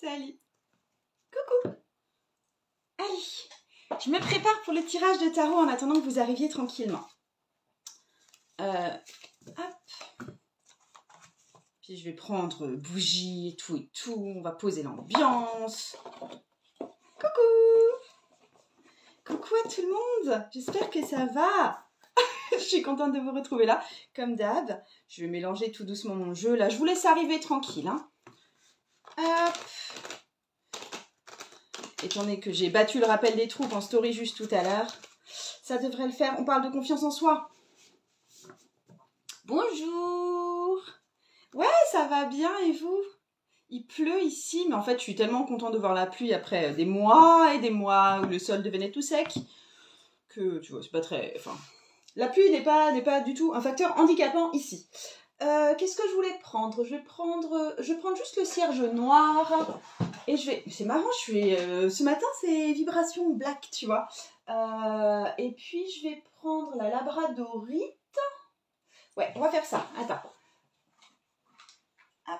Salut. Coucou. Allez, je me prépare pour le tirage de tarot en attendant que vous arriviez tranquillement. Hop. Puis je vais prendre bougie et tout. On va poser l'ambiance. Coucou. Coucou à tout le monde. J'espère que ça va. Je suis contente de vous retrouver là. Comme d'hab, je vais mélanger tout doucement mon jeu. Là, je vous laisse arriver tranquille. Hein. Hop. Étant donné que j'ai battu le rappel des troupes en story juste tout à l'heure, ça devrait le faire. On parle de confiance en soi. Bonjour. Ouais, ça va bien et vous? Il pleut ici, mais en fait, je suis tellement contente de voir la pluie après des mois et des mois où le sol devenait tout sec que, tu vois, c'est pas très... Enfin, la pluie n'est pas du tout un facteur handicapant ici. Qu'est-ce que je voulais prendre? Je vais prendre juste le cierge noir. Et je vais... C'est marrant, ce matin, c'est vibration black, tu vois. Et puis, je vais prendre la labradorite. Ouais, on va faire ça. Attends. Hop.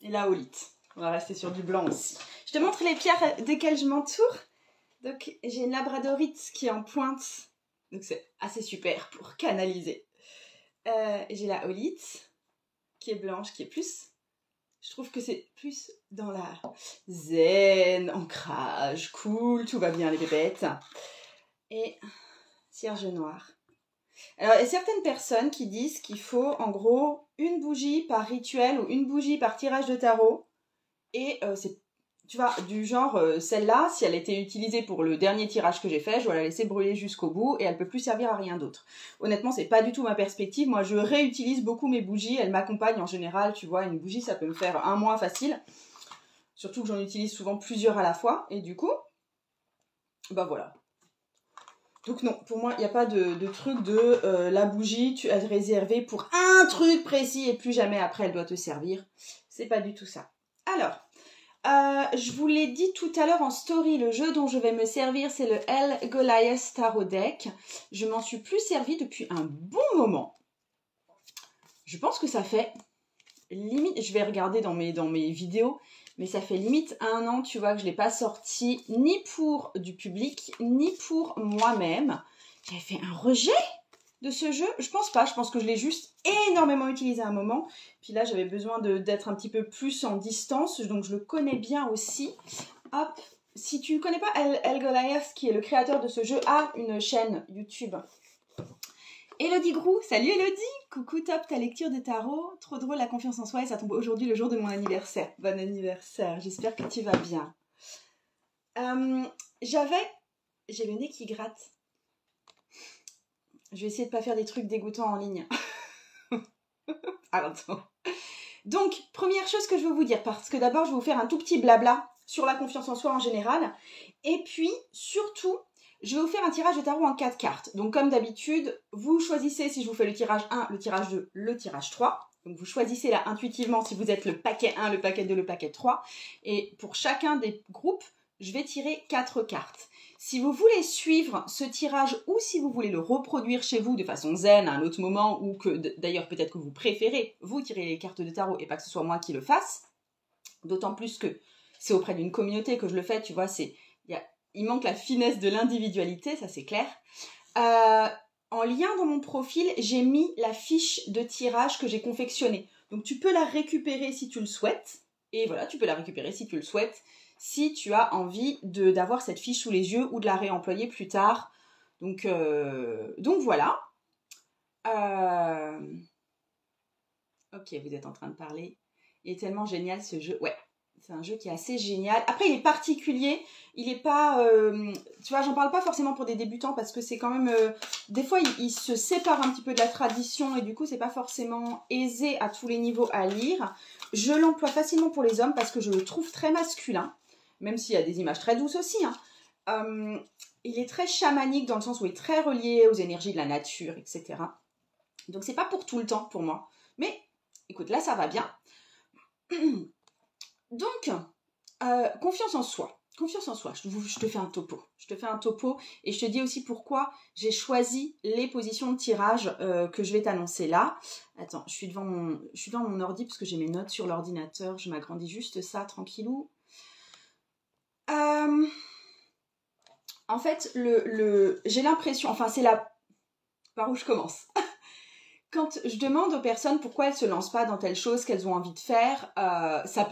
Et la holite. On va rester sur du blanc aussi. Je te montre les pierres desquelles je m'entoure. Donc, j'ai une labradorite qui est en pointe. Donc, c'est assez super pour canaliser. J'ai la holite qui est blanche, qui est plus... Je trouve que c'est plus dans la zen, ancrage, cool, tout va bien les bébêtes. Et cierge noir. Alors, il y a certaines personnes qui disent qu'il faut en gros une bougie par rituel ou une bougie par tirage de tarot. Et c'est, tu vois, du genre, celle-là, si elle était utilisée pour le dernier tirage que j'ai fait, je dois la laisser brûler jusqu'au bout et elle peut plus servir à rien d'autre. Honnêtement, c'est pas du tout ma perspective. Moi, je réutilise beaucoup mes bougies. Elles m'accompagnent en général, tu vois. Une bougie, ça peut me faire 1 mois facile. Surtout que j'en utilise souvent plusieurs à la fois. Et du coup, bah voilà. Donc non, pour moi, il n'y a pas de truc de la bougie, tu as réservé pour un truc précis et plus jamais après elle doit te servir. C'est pas du tout ça. Alors, je vous l'ai dit tout à l'heure en story, le jeu dont je vais me servir, c'est le El Goliath Tarot Deck. Je m'en suis plus servi depuis un bon moment. Je pense que ça fait limite, je vais regarder dans mes vidéos, mais ça fait limite 1 an, tu vois, que je ne l'ai pas sorti ni pour du public, ni pour moi-même. J'avais fait un rejet de ce jeu. Je pense pas, je pense que je l'ai juste énormément utilisé à un moment. Puis là, j'avais besoin d'être un petit peu plus en distance, donc je le connais bien aussi. Hop, si tu ne connais pas El Goliath, qui est le créateur de ce jeu, a une chaîne YouTube. Elodie Grou, salut Elodie! Coucou, top ta lecture de tarot, trop drôle la confiance en soi et ça tombe aujourd'hui le jour de mon anniversaire. Bon anniversaire, j'espère que tu vas bien. J'ai le nez qui gratte. Je vais essayer de pas faire des trucs dégoûtants en ligne. Attends. Donc, première chose que je veux vous dire, parce que d'abord je vais vous faire un tout petit blabla sur la confiance en soi en général. Et puis, surtout, je vais vous faire un tirage de tarot en 4 cartes. Donc, comme d'habitude, vous choisissez si je vous fais le tirage 1, le tirage 2, le tirage 3. Donc, vous choisissez là intuitivement si vous êtes le paquet 1, le paquet 2, le paquet 3. Et pour chacun des groupes, je vais tirer 4 cartes. Si vous voulez suivre ce tirage ou si vous voulez le reproduire chez vous de façon zen à un autre moment ou que d'ailleurs peut-être que vous préférez vous tirer les cartes de tarot et pas que ce soit moi qui le fasse, d'autant plus que c'est auprès d'une communauté que je le fais, tu vois, il manque la finesse de l'individualité, ça c'est clair. En lien dans mon profil, j'ai mis la fiche de tirage que j'ai confectionnée. Donc tu peux la récupérer si tu le souhaites. Et voilà, tu peux la récupérer si tu le souhaites. Si tu as envie d'avoir cette fiche sous les yeux ou de la réemployer plus tard. Donc voilà. Ok, vous êtes en train de parler. Il est tellement génial ce jeu. Ouais. C'est un jeu qui est assez génial. Après, il est particulier. Il n'est pas... tu vois, j'en parle pas forcément pour des débutants parce que c'est quand même... des fois, il se sépare un petit peu de la tradition et du coup, c'est pas forcément aisé à tous les niveaux à lire. Je l'emploie facilement pour les hommes parce que je le trouve très masculin. Même s'il y a des images très douces aussi. Hein. Il est très chamanique dans le sens où il est très relié aux énergies de la nature, etc. Donc, c'est pas pour tout le temps pour moi. Mais, écoute, là, ça va bien. Donc, confiance en soi. confiance en soi, je te fais un topo. Je te fais un topo et je te dis aussi pourquoi j'ai choisi les positions de tirage que je vais t'annoncer là. Attends, je suis devant mon ordi parce que j'ai mes notes sur l'ordinateur. Je m'agrandis juste ça, tranquillou. En fait, j'ai l'impression, enfin c'est là par où je commence. Quand je demande aux personnes pourquoi elles ne se lancent pas dans telle chose qu'elles ont envie de faire,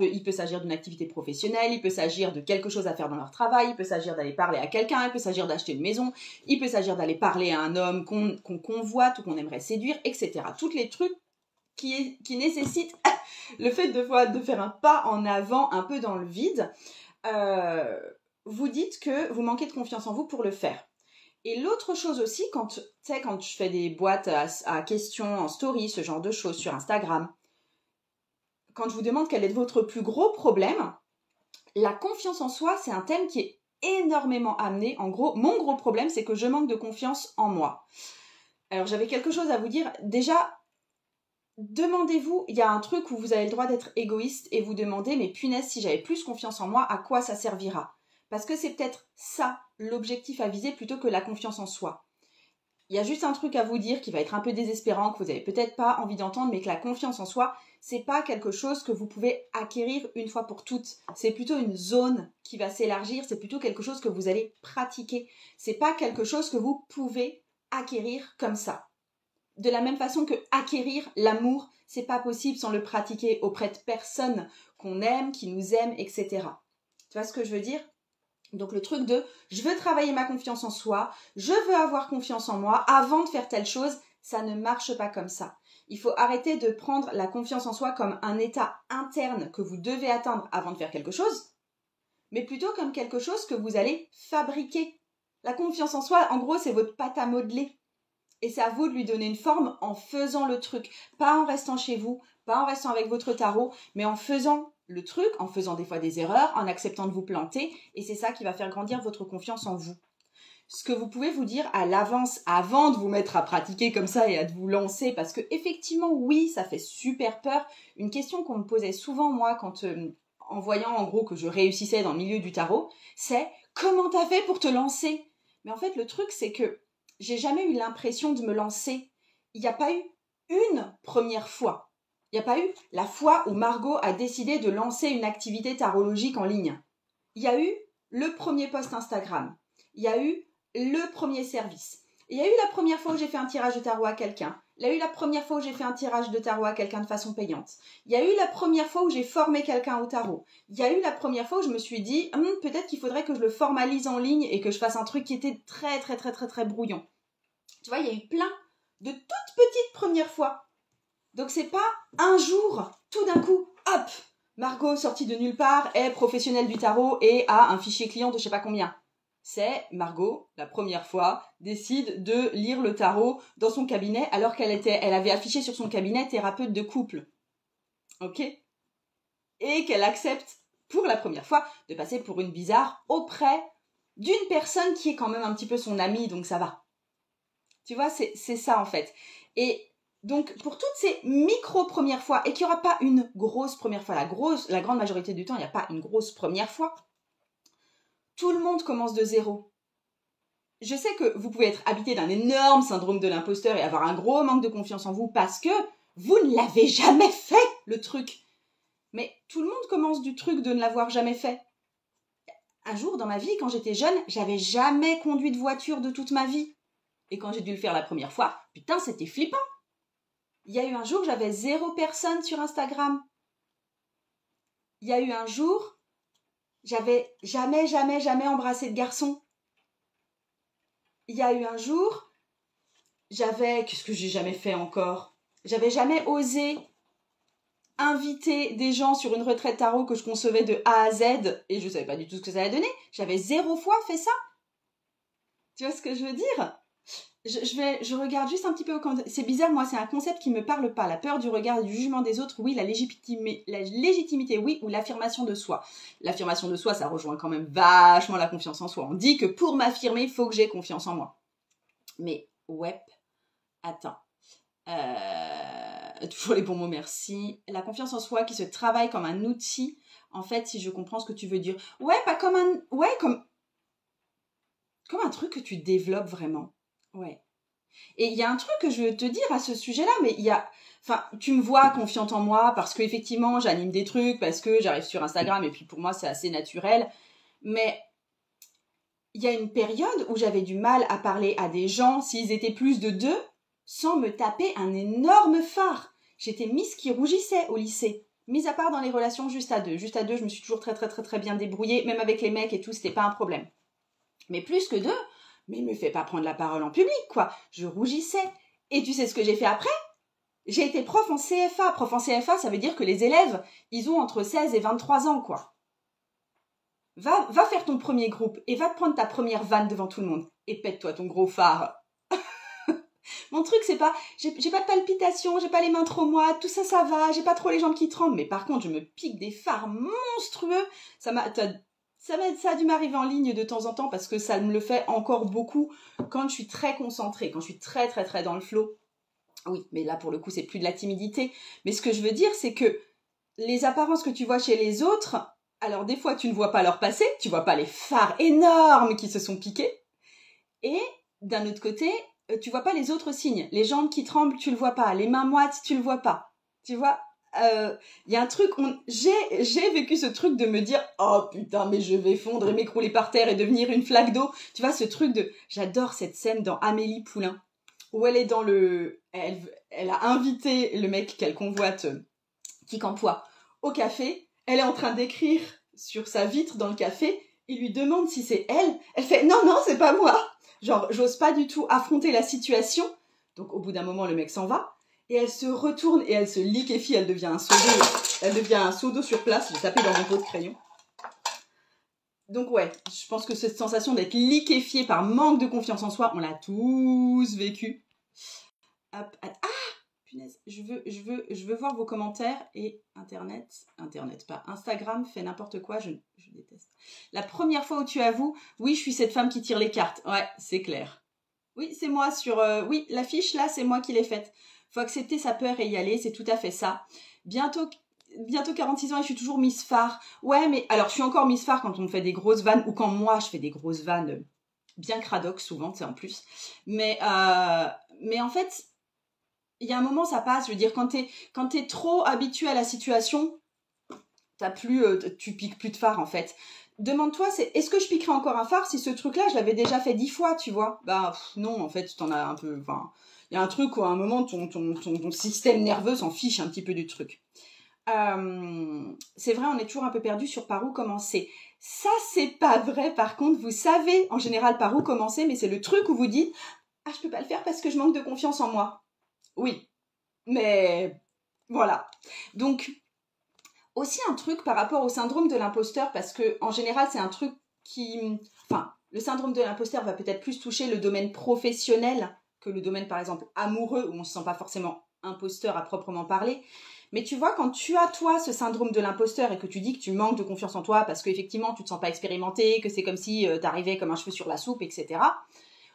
il peut s'agir d'une activité professionnelle, il peut s'agir de quelque chose à faire dans leur travail, il peut s'agir d'aller parler à quelqu'un, il peut s'agir d'acheter une maison, il peut s'agir d'aller parler à un homme qu'on convoite ou qu'on aimerait séduire, etc. Tous les trucs qui nécessitent le fait de faire un pas en avant un peu dans le vide. Vous dites que vous manquez de confiance en vous pour le faire. Et l'autre chose aussi, quand je fais des boîtes à questions en story, ce genre de choses sur Instagram, quand je vous demande quel est votre plus gros problème, la confiance en soi, c'est un thème qui est énormément amené. En gros, mon gros problème, c'est que je manque de confiance en moi. Alors, j'avais quelque chose à vous dire. Déjà, demandez-vous, il y a un truc où vous avez le droit d'être égoïste et vous demandez, mais punaise, si j'avais plus confiance en moi, à quoi ça servira ? Parce que c'est peut-être ça l'objectif à viser plutôt que la confiance en soi. Il y a juste un truc à vous dire qui va être un peu désespérant, que vous n'avez peut-être pas envie d'entendre, mais que la confiance en soi, c'est pas quelque chose que vous pouvez acquérir une fois pour toutes. C'est plutôt une zone qui va s'élargir, c'est plutôt quelque chose que vous allez pratiquer. C'est pas quelque chose que vous pouvez acquérir comme ça. De la même façon que acquérir l'amour, c'est pas possible sans le pratiquer auprès de personnes qu'on aime, qui nous aiment, etc. Tu vois ce que je veux dire ? Donc le truc de je veux travailler ma confiance en soi, je veux avoir confiance en moi avant de faire telle chose, ça ne marche pas comme ça. Il faut arrêter de prendre la confiance en soi comme un état interne que vous devez atteindre avant de faire quelque chose, mais plutôt comme quelque chose que vous allez fabriquer. La confiance en soi, en gros, c'est votre pâte à modeler. Et c'est à vous de lui donner une forme en faisant le truc. Pas en restant chez vous, pas en restant avec votre tarot, mais en faisant le truc, en faisant des fois des erreurs, en acceptant de vous planter. Et c'est ça qui va faire grandir votre confiance en vous. Ce que vous pouvez vous dire à l'avance, avant de vous mettre à pratiquer comme ça et à vous lancer, parce que effectivement, oui, ça fait super peur. Une question qu'on me posait souvent, moi, quand en voyant en gros que je réussissais dans le milieu du tarot, c'est « Comment t'as fait pour te lancer ?» Mais en fait, le truc, c'est que j'ai jamais eu l'impression de me lancer. Il n'y a pas eu une première fois. Il n'y a pas eu la fois où Margot a décidé de lancer une activité tarologique en ligne. Il y a eu le premier post Instagram. Il y a eu le premier service. Il y a eu la première fois où j'ai fait un tirage de tarot à quelqu'un. Il y a eu la première fois où j'ai fait un tirage de tarot à quelqu'un de façon payante. Il y a eu la première fois où j'ai formé quelqu'un au tarot. Il y a eu la première fois où je me suis dit peut-être qu'il faudrait que je le formalise en ligne et que je fasse un truc qui était très très très très très brouillon. Tu vois, il y a eu plein de toutes petites premières fois. Donc c'est pas un jour, tout d'un coup, hop, Margot sortie de nulle part est professionnelle du tarot et a un fichier client de je sais pas combien. C'est Margot, la première fois, décide de lire le tarot dans son cabinet alors elle avait affiché sur son cabinet thérapeute de couple. Ok ? Et qu'elle accepte pour la première fois de passer pour une bizarre auprès d'une personne qui est quand même un petit peu son amie, donc ça va. Tu vois, c'est ça en fait. Et donc, pour toutes ces micro-premières fois, et qu'il n'y aura pas une grosse première fois, la grande majorité du temps, il n'y a pas une grosse première fois, tout le monde commence de zéro. Je sais que vous pouvez être habité d'un énorme syndrome de l'imposteur et avoir un gros manque de confiance en vous parce que vous ne l'avez jamais fait, le truc. Mais tout le monde commence du truc de ne l'avoir jamais fait. Un jour, dans ma vie, quand j'étais jeune, j'avais jamais conduit de voiture de toute ma vie. Et quand j'ai dû le faire la première fois, putain, c'était flippant. Il y a eu un jour, j'avais 0 personne sur Instagram. Il y a eu un jour, j'avais jamais embrassé de garçon. Il y a eu un jour, qu'est-ce que j'ai jamais fait encore ? J'avais jamais osé inviter des gens sur une retraite tarot que je concevais de A à Z et je savais pas du tout ce que ça allait donner. J'avais 0 fois fait ça. Tu vois ce que je veux dire ? Je regarde juste un petit peu. C'est bizarre, moi, c'est un concept qui me parle pas. La peur du regard et du jugement des autres, oui. La légitimité, oui. Ou l'affirmation de soi. L'affirmation de soi, ça rejoint quand même vachement la confiance en soi. On dit que pour m'affirmer, il faut que j'ai confiance en moi. Mais, ouais, attends. toujours les bons mots, merci. La confiance en soi qui se travaille comme un outil, en fait, si je comprends ce que tu veux dire. Ouais, pas comme un... Ouais, comme un truc que tu développes vraiment. Ouais. Et il y a un truc que je veux te dire à ce sujet-là, mais il y a... Enfin, tu me vois confiante en moi parce qu'effectivement, j'anime des trucs, parce que j'arrive sur Instagram, et puis pour moi, c'est assez naturel. Mais il y a une période où j'avais du mal à parler à des gens, s'ils étaient plus de 2, sans me taper un énorme phare. J'étais Miss qui rougissait au lycée. Mis à part dans les relations juste à 2. Juste à 2, je me suis toujours très très très très bien débrouillée, même avec les mecs et tout, c'était pas un problème. Mais plus que 2, mais me fais pas prendre la parole en public, quoi. Je rougissais. Et tu sais ce que j'ai fait après? J'ai été prof en CFA. Prof en CFA, ça veut dire que les élèves, ils ont entre 16 et 23 ans, quoi. Va faire ton premier groupe et va te prendre ta première vanne devant tout le monde. Et pète-toi ton gros phare. Mon truc, c'est pas... J'ai pas de palpitations, j'ai pas les mains trop moites, tout ça, ça va, j'ai pas trop les jambes qui tremblent. Mais par contre, je me pique des phares monstrueux. Ça a dû m'arriver en ligne de temps en temps parce que ça me le fait encore beaucoup quand je suis très concentrée, quand je suis très, très, très dans le flow. Oui, mais là, pour le coup, c'est plus de la timidité. Mais ce que je veux dire, c'est que les apparences que tu vois chez les autres, alors des fois, tu ne vois pas leur passé, tu vois pas les phares énormes qui se sont piqués. Et d'un autre côté, tu vois pas les autres signes. Les jambes qui tremblent, tu le vois pas. Les mains moites, tu le vois pas. Tu vois, y a un truc, j'ai vécu ce truc de me dire « Oh putain, mais je vais fondre et m'écrouler par terre et devenir une flaque d'eau. » Tu vois, ce truc de... J'adore cette scène dans Amélie Poulain, où elle est dans le... Elle a invité le mec qu'elle convoite, qui campoie, au café. Elle est en train d'écrire sur sa vitre dans le café. Il lui demande si c'est elle. Elle fait « Non, non, c'est pas moi !» Genre, j'ose pas du tout affronter la situation. Donc, au bout d'un moment, le mec s'en va. Et elle se retourne et elle se liquéfie. Elle devient un seau d'eau. Elle devient un seau d'eau sur place. J'ai tapé dans mon pot de crayon. Donc, ouais, je pense que cette sensation d'être liquéfié par manque de confiance en soi, on l'a tous vécu. Hop, ah, punaise, je veux voir vos commentaires et Internet, pas Instagram, fait n'importe quoi, je déteste. La première fois où tu avoues, oui, je suis cette femme qui tire les cartes. Ouais, c'est clair. Oui, c'est moi sur... oui, l'affiche là, c'est moi qui l'ai faite. Faut accepter sa peur et y aller, c'est tout à fait ça. Bientôt 46 ans et je suis toujours Miss Phare. Ouais, mais alors je suis encore Miss Phare quand on me fait des grosses vannes ou quand moi je fais des grosses vannes bien cradoc souvent, c'est en plus. Mais en fait... Il y a un moment, ça passe. Je veux dire, quand t'es trop habitué à la situation, tu piques plus de phare, en fait. Demande-toi, est-ce que je piquerai encore un phare si ce truc-là, je l'avais déjà fait 10 fois, tu vois? Bah, non, en fait, t'en as un peu... Enfin, il y a un truc où, à un moment, ton système nerveux s'en fiche un petit peu du truc. C'est vrai, on est toujours un peu perdu sur par où commencer. Ça, c'est pas vrai, par contre. Vous savez, en général, par où commencer, mais c'est le truc où vous dites « Ah, je peux pas le faire parce que je manque de confiance en moi. » Oui, mais voilà. Donc, aussi un truc par rapport au syndrome de l'imposteur, parce que en général, c'est un truc qui... Enfin, le syndrome de l'imposteur va peut-être plus toucher le domaine professionnel que le domaine, par exemple, amoureux, où on ne se sent pas forcément imposteur à proprement parler. Mais tu vois, quand tu as, toi, ce syndrome de l'imposteur et que tu dis que tu manques de confiance en toi parce qu'effectivement, tu ne te sens pas expérimenté, que c'est comme si t'arrivais comme un cheveu sur la soupe, etc.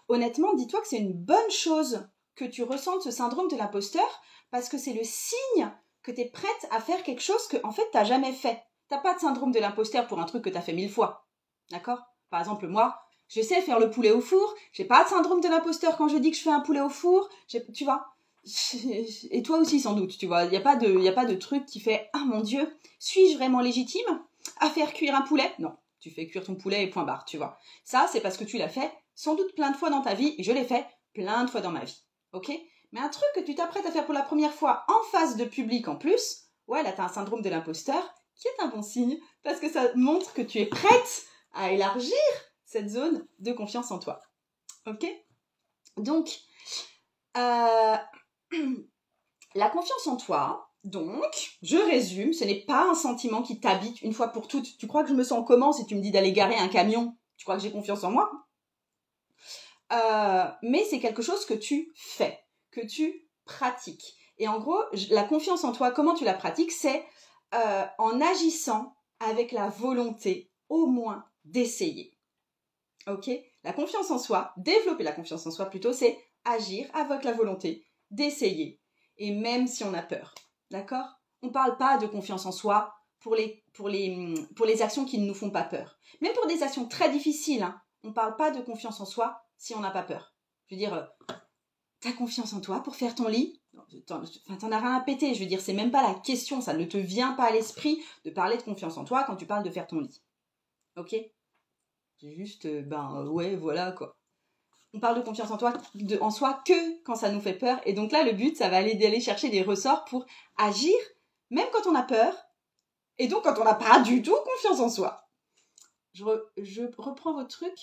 Honnêtement, dis-toi que c'est une bonne chose que tu ressentes ce syndrome de l'imposteur parce que c'est le signe que tu es prête à faire quelque chose que, en fait, tu n'as jamais fait. Tu n'as pas de syndrome de l'imposteur pour un truc que tu as fait 1000 fois. D'accord? Par exemple, moi, je sais faire le poulet au four. J'ai pas de syndrome de l'imposteur quand je dis que je fais un poulet au four. Tu vois? Et toi aussi, sans doute, tu vois. Il n'y a pas de truc qui fait « Ah, mon Dieu, suis-je vraiment légitime à faire cuire un poulet ?» Non, tu fais cuire ton poulet et point barre, tu vois. Ça, c'est parce que tu l'as fait sans doute plein de fois dans ta vie, et je l'ai fait plein de fois dans ma vie. Ok? Mais un truc que tu t'apprêtes à faire pour la première fois en face de public en plus, ouais, là, t'as un syndrome de l'imposteur, qui est un bon signe, parce que ça montre que tu es prête à élargir cette zone de confiance en toi. Ok? Donc, la confiance en toi, donc, je résume, ce n'est pas un sentiment qui t'habite une fois pour toutes. Tu crois que je me sens comment si tu me dis d'aller garer un camion? Tu crois que j'ai confiance en moi? Mais c'est quelque chose que tu fais, que tu pratiques. Et en gros, la confiance en toi, comment tu la pratiques? C'est en agissant avec la volonté, au moins, d'essayer. Ok? La confiance en soi, développer la confiance en soi plutôt, c'est agir avec la volonté d'essayer. et même si on a peur. D'accord? On ne parle pas de confiance en soi pour les actions qui ne nous font pas peur. Même pour des actions très difficiles, hein, on ne parle pas de confiance en soi si on n'a pas peur. Je veux dire, t'as confiance en toi pour faire ton lit? T'en as rien à péter. Je veux dire, c'est même pas la question. Ça ne te vient pas à l'esprit de parler de confiance en toi quand tu parles de faire ton lit. Ok? C'est juste, ouais, voilà, quoi. On parle de confiance en soi que quand ça nous fait peur. Et donc là, le but, ça va d'aller chercher des ressorts pour agir, même quand on a peur. Et donc, quand on n'a pas du tout confiance en soi. Je reprends votre truc.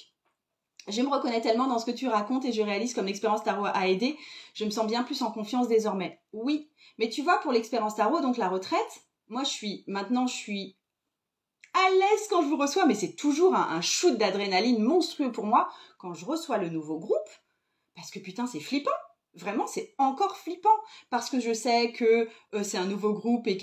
Je me reconnais tellement dans ce que tu racontes et je réalise comme l'expérience tarot a aidé. Je me sens bien plus en confiance désormais. Oui, mais tu vois, pour l'expérience tarot, donc la retraite, moi, je suis à l'aise quand je vous reçois, mais c'est toujours un shoot d'adrénaline monstrueux pour moi quand je reçois le nouveau groupe, parce que putain, c'est flippant. Vraiment, c'est encore flippant, parce que je sais que c'est un nouveau groupe et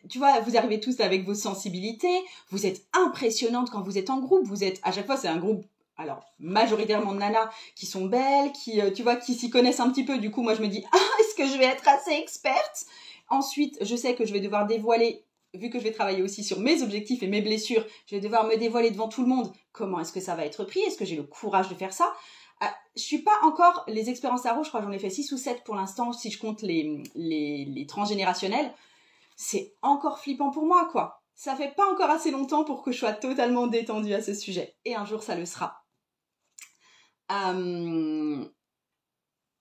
tu vois, vous arrivez tous avec vos sensibilités, vous êtes impressionnantes quand vous êtes en groupe, à chaque fois, c'est un groupe, alors, majoritairement de nanas qui sont belles, tu vois, qui s'y connaissent un petit peu, du coup, moi, je me dis, est-ce que je vais être assez experte? Ensuite, je sais que je vais devoir dévoiler, vu que je vais travailler aussi sur mes objectifs et mes blessures, je vais devoir me dévoiler devant tout le monde. Comment est-ce que ça va être pris? Est-ce que j'ai le courage de faire ça? Je suis pas encore, les expériences tarot, je crois que j'en ai fait 6 ou 7 pour l'instant, si je compte les transgénérationnels. C'est encore flippant pour moi, quoi. Ça fait pas encore assez longtemps pour que je sois totalement détendue à ce sujet. Et un jour, ça le sera.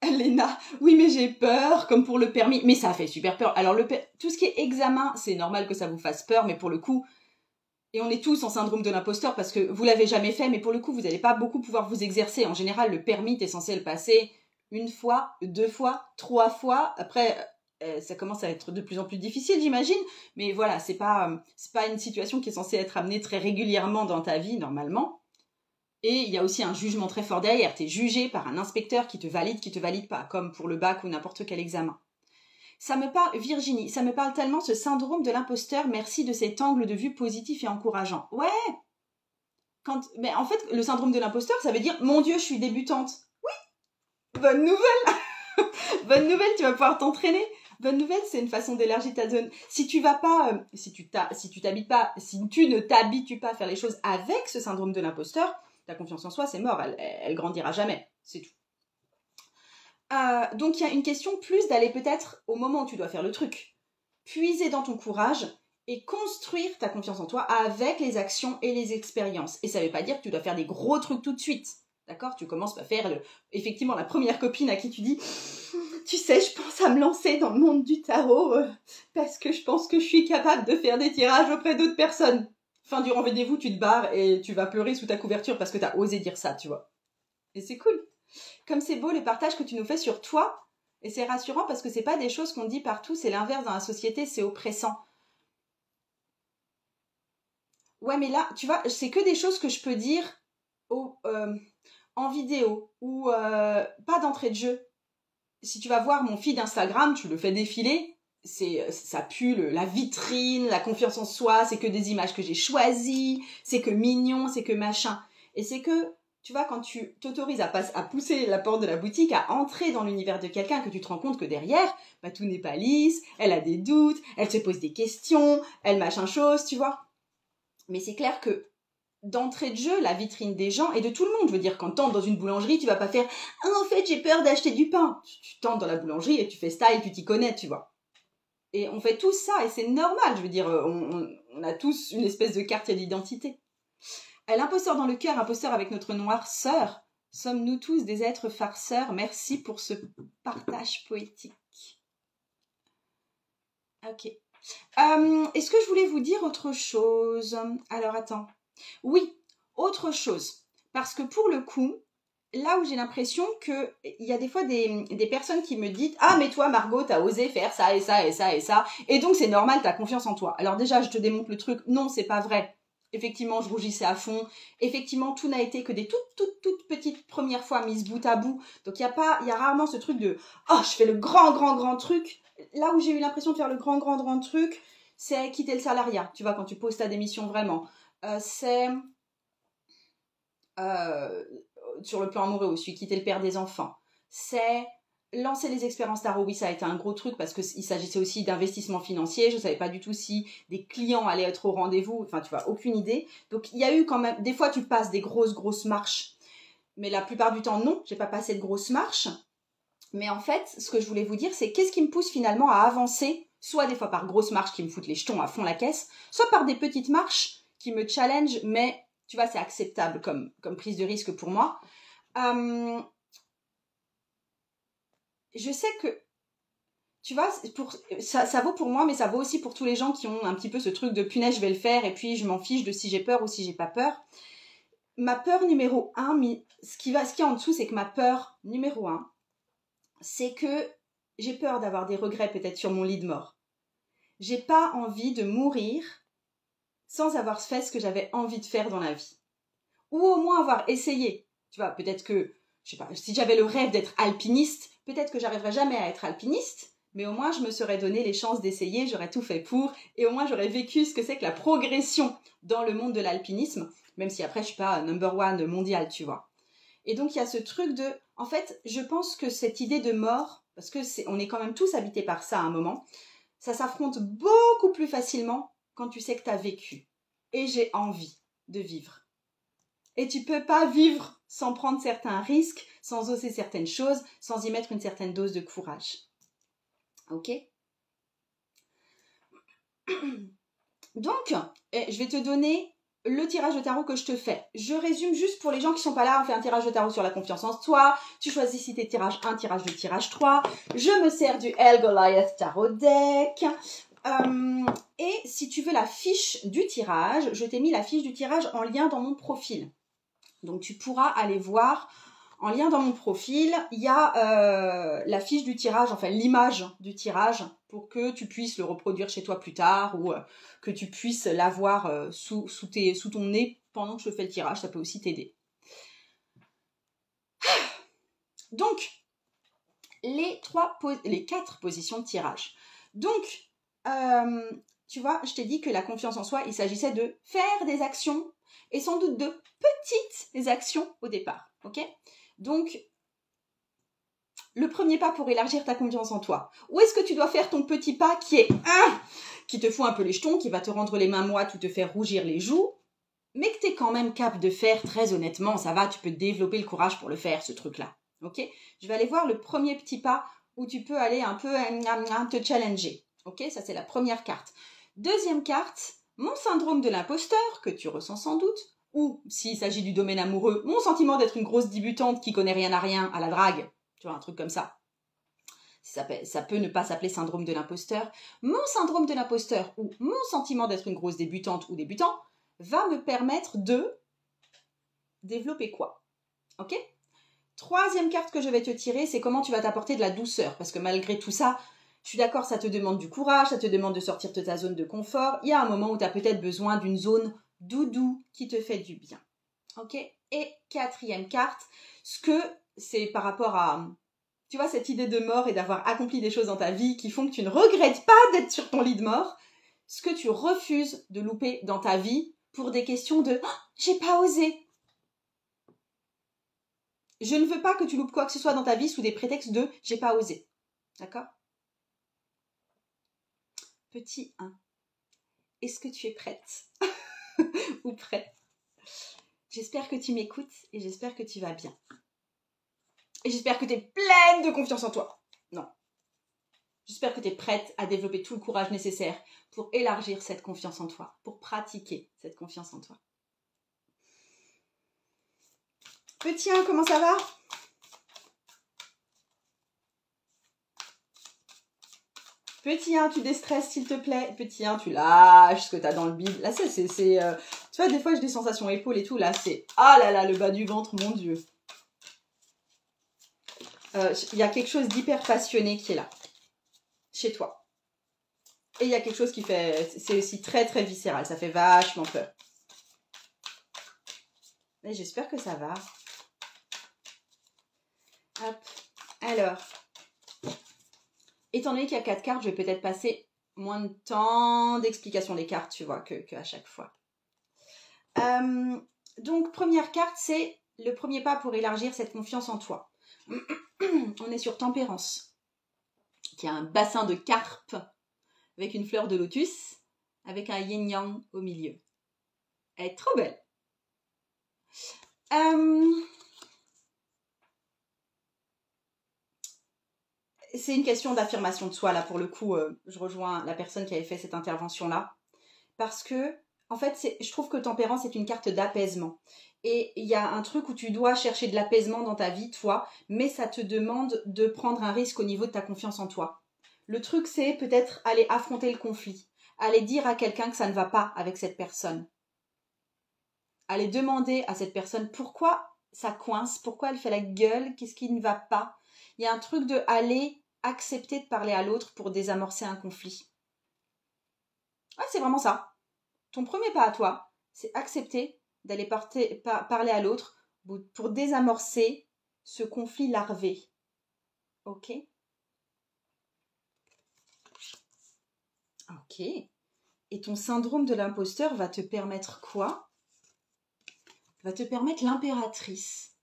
Léna, oui, mais j'ai peur, comme pour le permis. Mais ça fait super peur. Alors, tout ce qui est examen, c'est normal que ça vous fasse peur, mais pour le coup, et on est tous en syndrome de l'imposteur parce que vous l'avez jamais fait, mais pour le coup, vous n'allez pas beaucoup pouvoir vous exercer. En général, le permis, t'es censé le passer 1 fois, 2 fois, 3 fois. Après, ça commence à être de plus en plus difficile, j'imagine. Mais voilà, c'est pas une situation qui est censée être amenée très régulièrement dans ta vie, normalement. Et il y a aussi un jugement très fort derrière. T'es jugé par un inspecteur qui te valide pas, comme pour le bac ou n'importe quel examen. Ça me parle, Virginie, ça me parle tellement ce syndrome de l'imposteur, merci de cet angle de vue positif et encourageant. Ouais, mais en fait, le syndrome de l'imposteur, ça veut dire, mon Dieu, je suis débutante. Oui, bonne nouvelle. Bonne nouvelle, tu vas pouvoir t'entraîner. Bonne nouvelle, c'est une façon d'élargir ta zone. Si tu vas pas, si tu ne t'habitues pas à faire les choses avec ce syndrome de l'imposteur, ta confiance en soi, c'est mort, elle grandira jamais, c'est tout. Donc il y a une question plus d'aller peut-être au moment où tu dois faire le truc, puiser dans ton courage et construire ta confiance en toi avec les actions et les expériences. Et ça ne veut pas dire que tu dois faire des gros trucs tout de suite, d'accord? Tu commences par faire effectivement la première copine à qui tu dis « Tu sais, je pense à me lancer dans le monde du tarot parce que je pense que je suis capable de faire des tirages auprès d'autres personnes. » Fin du rendez-vous, tu te barres et tu vas pleurer sous ta couverture parce que tu as osé dire ça, tu vois. Et c'est cool. Comme c'est beau les partages que tu nous fais sur toi, et c'est rassurant parce que c'est pas des choses qu'on dit partout, c'est l'inverse dans la société, c'est oppressant. Ouais, mais là, tu vois, c'est que des choses que je peux dire en vidéo ou pas d'entrée de jeu. Si tu vas voir mon feed Instagram, tu le fais défiler, ça pue la vitrine, la confiance en soi, c'est que des images que j'ai choisies, c'est que mignon, c'est que machin. Et c'est que tu vois, quand tu t'autorises à pousser la porte de la boutique, à entrer dans l'univers de quelqu'un, que tu te rends compte que derrière, tout n'est pas lisse, elle a des doutes, elle se pose des questions, elle machin chose, tu vois. Mais c'est clair que d'entrée de jeu, la vitrine des gens et de tout le monde. Je veux dire, quand tu entres dans une boulangerie, tu vas pas faire « Ah, en fait, j'ai peur d'acheter du pain ». Tu t'entres dans la boulangerie et tu fais style, tu t'y connais, tu vois. Et on fait tous ça et c'est normal. Je veux dire, on a tous une espèce de carte d'identité. L'imposteur dans le cœur, imposteur avec notre noirceur. Sommes-nous tous des êtres farceurs? Merci pour ce partage poétique. Ok. Est-ce que je voulais vous dire autre chose? Alors, attends. Oui, autre chose. Parce que pour le coup, là où j'ai l'impression qu'il y a des fois des personnes qui me disent « Ah, mais toi, Margot, t'as osé faire ça et ça et ça et ça. Et donc, c'est normal, t'as confiance en toi. » Alors déjà, je te démontre le truc. Non, c'est pas vrai. Effectivement, je rougissais à fond. Effectivement, tout n'a été que des toutes petites premières fois mises bout à bout. Donc, il y a rarement ce truc de « Oh, je fais le grand truc. » Là où j'ai eu l'impression de faire le grand truc, c'est quitter le salariat. Tu vois, quand tu poses ta démission vraiment. C'est sur le plan amoureux aussi, quitter le père des enfants. C'est lancer les expériences tarot, oui, ça a été un gros truc parce qu'il s'agissait aussi d'investissement financier. Je ne savais pas du tout si des clients allaient être au rendez-vous. Enfin, tu vois, aucune idée. Donc, il y a eu quand même... Des fois, tu passes des grosses marches. Mais la plupart du temps, non. J'ai pas passé de grosses marches. Mais en fait, ce que je voulais vous dire, c'est qu'est-ce qui me pousse finalement à avancer, soit des fois par grosses marches qui me foutent les jetons à fond la caisse, soit par des petites marches qui me challenge, mais tu vois, c'est acceptable comme prise de risque pour moi. Je sais que, tu vois, ça vaut pour moi, mais ça vaut aussi pour tous les gens qui ont un petit peu ce truc de punaise, je vais le faire, et puis je m'en fiche de si j'ai peur ou si j'ai pas peur. Ma peur numéro 1, ce qui est en dessous, c'est que ma peur numéro 1, c'est que j'ai peur d'avoir des regrets peut-être sur mon lit de mort. J'ai pas envie de mourir sans avoir fait ce que j'avais envie de faire dans la vie. Ou au moins avoir essayé. Tu vois, peut-être que, je sais pas, si j'avais le rêve d'être alpiniste, peut-être que j'arriverais jamais à être alpiniste, mais au moins je me serais donné les chances d'essayer, j'aurais tout fait pour, et au moins j'aurais vécu ce que c'est que la progression dans le monde de l'alpinisme, même si après je suis pas number one mondial, tu vois. Et donc il y a ce truc de, en fait, je pense que cette idée de mort, parce que on est quand même tous habités par ça à un moment, ça s'affronte beaucoup plus facilement quand tu sais que tu as vécu. Et j'ai envie de vivre. Et tu peux pas vivre sans prendre certains risques, sans oser certaines choses, sans y mettre une certaine dose de courage. Ok ? Donc, je vais te donner le tirage de tarot que je te fais. Je résume juste pour les gens qui sont pas là, on fait un tirage de tarot sur la confiance en soi. Tu choisis si t'es tirage 1, tirage 2, tirage 3. Je me sers du El Goliath Tarot Deck. Et si tu veux la fiche du tirage, je t'ai mis la fiche du tirage en lien dans mon profil. Donc tu pourras aller voir en lien dans mon profil, il y a la fiche du tirage, enfin l'image du tirage pour que tu puisses le reproduire chez toi plus tard ou que tu puisses l'avoir sous ton nez pendant que je fais le tirage, ça peut aussi t'aider. Donc, les 4 positions de tirage. Donc, tu vois, je t'ai dit que la confiance en soi, il s'agissait de faire des actions et sans doute de petites actions au départ, ok ? Donc, le premier pas pour élargir ta confiance en toi. Où est-ce que tu dois faire ton petit pas qui te fout un peu les jetons, qui va te rendre les mains moites ou te faire rougir les joues, mais que tu es quand même capable de faire très honnêtement, ça va, tu peux développer le courage pour le faire, ce truc-là. Ok ? Je vais aller voir le premier petit pas où tu peux aller un peu te challenger. Ok ? Ça, c'est la première carte. Deuxième carte, mon syndrome de l'imposteur, que tu ressens sans doute, ou, s'il s'agit du domaine amoureux, mon sentiment d'être une grosse débutante qui connaît rien à rien à la drague. Tu vois, un truc comme ça. Ça peut ne pas s'appeler syndrome de l'imposteur. Mon syndrome de l'imposteur ou mon sentiment d'être une grosse débutante ou débutant va me permettre de développer quoi ? Ok ? Troisième carte que je vais te tirer, c'est comment tu vas t'apporter de la douceur. Parce que malgré tout ça, je suis d'accord, ça te demande du courage, ça te demande de sortir de ta zone de confort. Il y a un moment où tu as peut-être besoin d'une zone doudou qui te fait du bien. Ok ? Et quatrième carte, c'est par rapport à, tu vois, cette idée de mort et d'avoir accompli des choses dans ta vie qui font que tu ne regrettes pas d'être sur ton lit de mort, ce que tu refuses de louper dans ta vie pour des questions de « j'ai pas osé ». Je ne veux pas que tu loupes quoi que ce soit dans ta vie sous des prétextes de « j'ai pas osé ». D'accord ? Petit 1. Est-ce que tu es prête ou prêt ? J'espère que tu m'écoutes et j'espère que tu vas bien. Et j'espère que tu es pleine de confiance en toi. Non. J'espère que tu es prête à développer tout le courage nécessaire pour élargir cette confiance en toi, pour pratiquer cette confiance en toi. Petit 1, comment ça va ? Petit 1, tu déstresses s'il te plaît. Petit 1, tu lâches ce que tu as dans le bide. Là, tu vois, des fois, j'ai des sensations épaules et tout. Là, c'est, ah là là, le bas du ventre, mon Dieu. Il y a quelque chose d'hyper passionné qui est là, chez toi. Et il y a quelque chose qui fait, c'est aussi très très viscéral, ça fait vachement peur. Et j'espère que ça va. Hop. Alors, étant donné qu'il y a 4 cartes, je vais peut-être passer moins de temps d'explication des cartes, tu vois, que à chaque fois. Donc, première carte, c'est le premier pas pour élargir cette confiance en toi. On est sur Tempérance, qui a un bassin de carpe avec une fleur de lotus, avec un yin-yang au milieu. Elle est trop belle. C'est une question d'affirmation de soi, là, pour le coup. Je rejoins la personne qui avait fait cette intervention-là. Parce que, en fait, je trouve que Tempérance est une carte d'apaisement. Et il y a un truc où tu dois chercher de l'apaisement dans ta vie, toi, mais ça te demande de prendre un risque au niveau de ta confiance en toi. Le truc, c'est peut-être aller affronter le conflit, aller dire à quelqu'un que ça ne va pas avec cette personne, aller demander à cette personne pourquoi ça coince, pourquoi elle fait la gueule, qu'est-ce qui ne va pas. Il y a un truc de aller accepter de parler à l'autre pour désamorcer un conflit. Ouais, c'est vraiment ça. Ton premier pas à toi, c'est accepter d'aller parler à l'autre pour désamorcer ce conflit larvé. Ok? Ok. Et ton syndrome de l'imposteur va te permettre quoi? Va te permettre l'impératrice.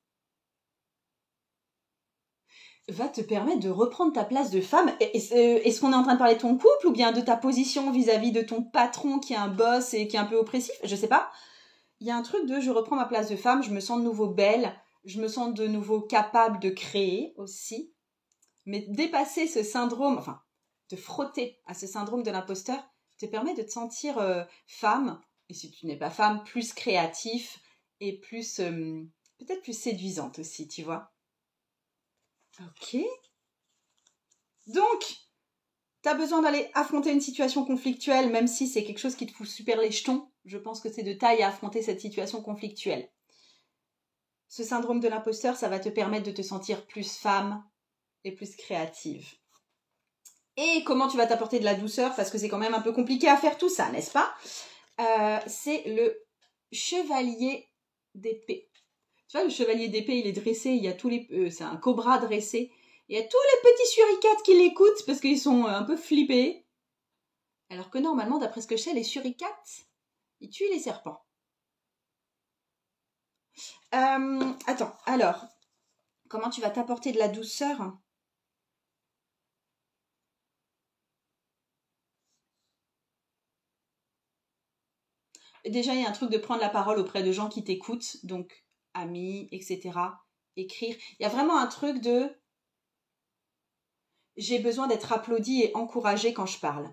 Va te permettre de reprendre ta place de femme. Est-ce qu'on est en train de parler de ton couple ou bien de ta position vis-à-vis de ton patron qui est un boss et qui est un peu oppressif? Je sais pas. Il y a un truc de je reprends ma place de femme, je me sens de nouveau belle, je me sens de nouveau capable de créer aussi. Mais dépasser ce syndrome, enfin, te frotter à ce syndrome de l'imposteur, te permet de te sentir femme, et si tu n'es pas femme, plus créatif et plus, peut-être plus séduisante aussi, tu vois. Ok. Donc, tu as besoin d'aller affronter une situation conflictuelle, même si c'est quelque chose qui te fout super les jetons. Je pense que c'est de taille à affronter cette situation conflictuelle. Ce syndrome de l'imposteur, ça va te permettre de te sentir plus femme et plus créative. Et comment tu vas t'apporter de la douceur, parce que c'est quand même un peu compliqué à faire tout ça, n'est-ce pas? C'est le chevalier d'épée. Tu vois, le chevalier d'épée, il est dressé, il y a tous les... c'est un cobra dressé. Il y a tous les petits suricates qui l'écoutent parce qu'ils sont un peu flippés. Alors que normalement, d'après ce que je sais, les suricates, ils tuent les serpents. Attends, alors, comment tu vas t'apporter de la douceur? Déjà, il y a un truc de prendre la parole auprès de gens qui t'écoutent, donc amis, etc. Écrire. Il y a vraiment un truc de j'ai besoin d'être applaudi et encouragé quand je parle.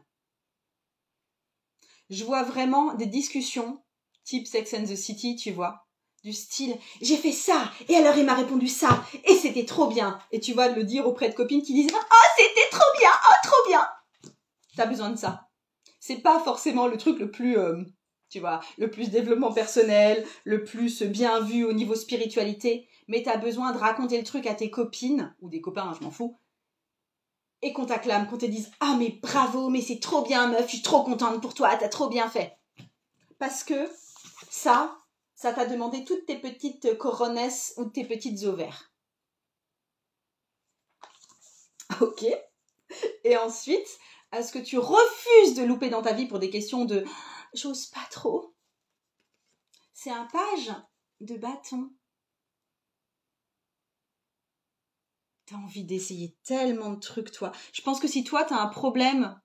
Je vois vraiment des discussions type Sex and the City, tu vois, du style j'ai fait ça et alors il m'a répondu ça et c'était trop bien. Et tu vas le dire auprès de copines qui disent oh c'était trop bien, oh trop bien. T'as besoin de ça. C'est pas forcément le truc le plus tu vois, le plus développement personnel, le plus bien vu au niveau spiritualité, mais t'as besoin de raconter le truc à tes copines, ou des copains, je m'en fous, et qu'on t'acclame, qu'on te dise « Ah mais bravo, mais c'est trop bien meuf, je suis trop contente pour toi, t'as trop bien fait !» Parce que ça t'a demandé toutes tes petites coronesses ou tes petites ovaires. Ok. Et ensuite, est-ce que tu refuses de louper dans ta vie pour des questions de j'ose pas trop. C'est un page de bâton. T'as envie d'essayer tellement de trucs, toi. Je pense que si toi, t'as un problème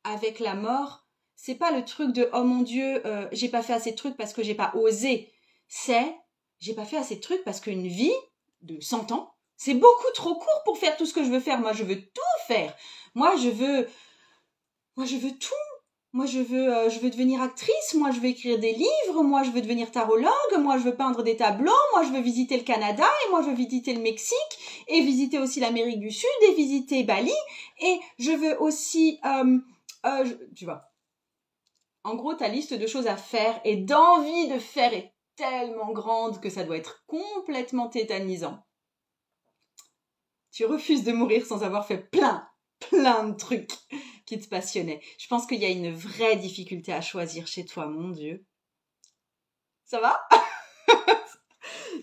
avec la mort, c'est pas le truc de « Oh mon Dieu, j'ai pas fait assez de trucs parce que j'ai pas osé ». C'est « J'ai pas fait assez de trucs parce qu'une vie de 100 ans, c'est beaucoup trop court pour faire tout ce que je veux faire. Moi, je veux tout faire. Moi, je veux tout. Moi, je veux devenir actrice, moi, je veux écrire des livres, moi, je veux devenir tarologue, moi, je veux peindre des tableaux, moi, je veux visiter le Canada, et moi, je veux visiter le Mexique, et visiter aussi l'Amérique du Sud, et visiter Bali, et je veux aussi... tu vois. En gros, ta liste de choses à faire et d'envie de faire est tellement grande que ça doit être complètement tétanisant. Tu refuses de mourir sans avoir fait plein de trucs qui te passionnaient. Je pense qu'il y a une vraie difficulté à choisir chez toi, mon Dieu. Ça va?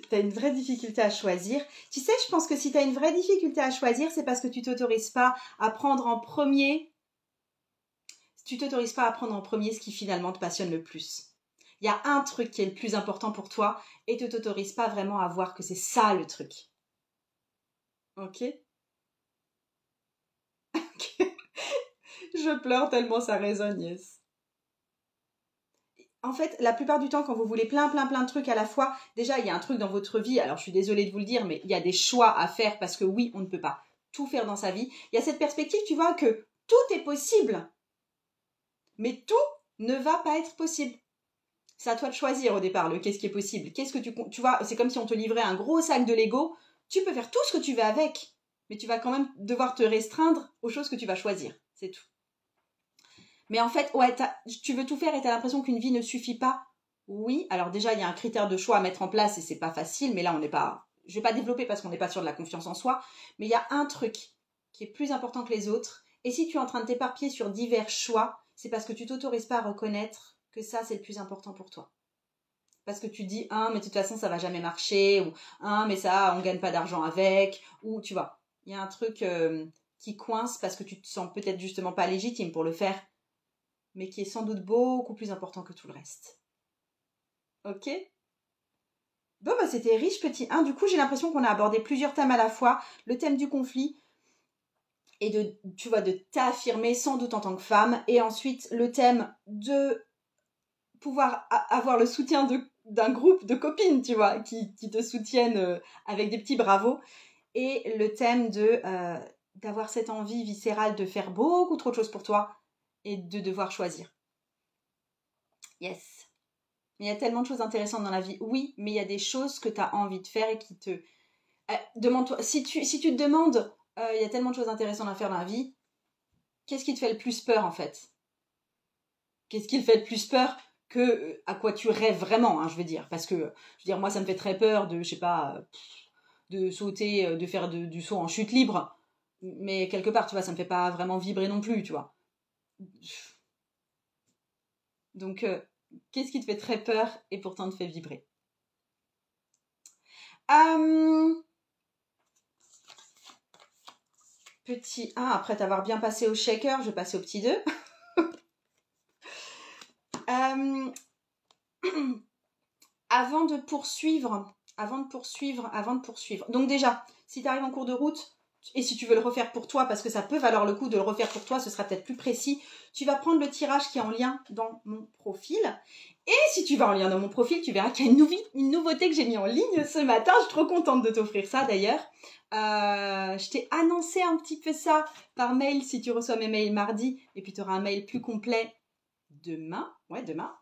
T'as une vraie difficulté à choisir. Tu sais, je pense que si t'as une vraie difficulté à choisir, c'est parce que tu t'autorises pas à prendre en premier... Tu t'autorises pas à prendre en premier ce qui finalement te passionne le plus. Il y a un truc qui est le plus important pour toi et tu t'autorises pas vraiment à voir que c'est ça le truc. Ok. Je pleure tellement ça résonne, yes. En fait, la plupart du temps, quand vous voulez plein de trucs à la fois, déjà, il y a un truc dans votre vie, alors je suis désolée de vous le dire, mais il y a des choix à faire parce que oui, on ne peut pas tout faire dans sa vie. Il y a cette perspective, tu vois, que tout est possible, mais tout ne va pas être possible. C'est à toi de choisir au départ le qu'est-ce qui est possible. Qu'est-ce que tu vois, c'est comme si on te livrait un gros sac de Lego, tu peux faire tout ce que tu veux avec, mais tu vas quand même devoir te restreindre aux choses que tu vas choisir, c'est tout. Mais en fait, ouais, tu veux tout faire et tu as l'impression qu'une vie ne suffit pas. Oui, alors déjà, il y a un critère de choix à mettre en place et c'est pas facile, mais là, on n'est pas... Je vais pas développer parce qu'on n'est pas sûr de la confiance en soi, mais il y a un truc qui est plus important que les autres. Et si tu es en train de t'éparpiller sur divers choix, c'est parce que tu t'autorises pas à reconnaître que ça, c'est le plus important pour toi. Parce que tu dis, mais de toute façon, ça va jamais marcher, ou mais ça, on gagne pas d'argent avec, ou tu vois, il y a un truc qui coince parce que tu te sens peut-être justement pas légitime pour le faire, mais qui est sans doute beaucoup plus important que tout le reste. Ok? Bon, bah c'était riche, petit 1. Du coup, j'ai l'impression qu'on a abordé plusieurs thèmes à la fois. Le thème du conflit et tu vois, de t'affirmer sans doute en tant que femme. Et ensuite, le thème de pouvoir avoir le soutien d'un groupe de copines, tu vois, qui te soutiennent avec des petits bravos. Et le thème d'avoir cette envie viscérale de faire beaucoup trop de choses pour toi et de devoir choisir. Yes. Mais il y a tellement de choses intéressantes dans la vie. Oui, mais il y a des choses que tu as envie de faire et qui te... demande-toi, si tu te demandes, il y a tellement de choses intéressantes à faire dans la vie, qu'est-ce qui te fait le plus peur en fait? Qu'est-ce qui te fait le plus peur que à quoi tu rêves vraiment, hein, je veux dire? Parce que, je veux dire, moi ça me fait très peur de, je sais pas, de sauter, de faire du saut en chute libre. Mais quelque part, tu vois, ça me fait pas vraiment vibrer non plus, tu vois. Donc, qu'est-ce qui te fait très peur et pourtant te fait vibrer? Petit 1, après t'avoir bien passé au shaker, je vais passer au petit 2. Avant de poursuivre. Donc déjà, si tu arrives en cours de route, et si tu veux le refaire pour toi, parce que ça peut valoir le coup de le refaire pour toi, ce sera peut-être plus précis, tu vas prendre le tirage qui est en lien dans mon profil. Et si tu vas en lien dans mon profil, tu verras qu'il y a une nouveauté que j'ai mis en ligne ce matin. Je suis trop contente de t'offrir ça d'ailleurs. Je t'ai annoncé un petit peu ça par mail si tu reçois mes mails mardi. Et puis tu auras un mail plus complet demain. Ouais, demain.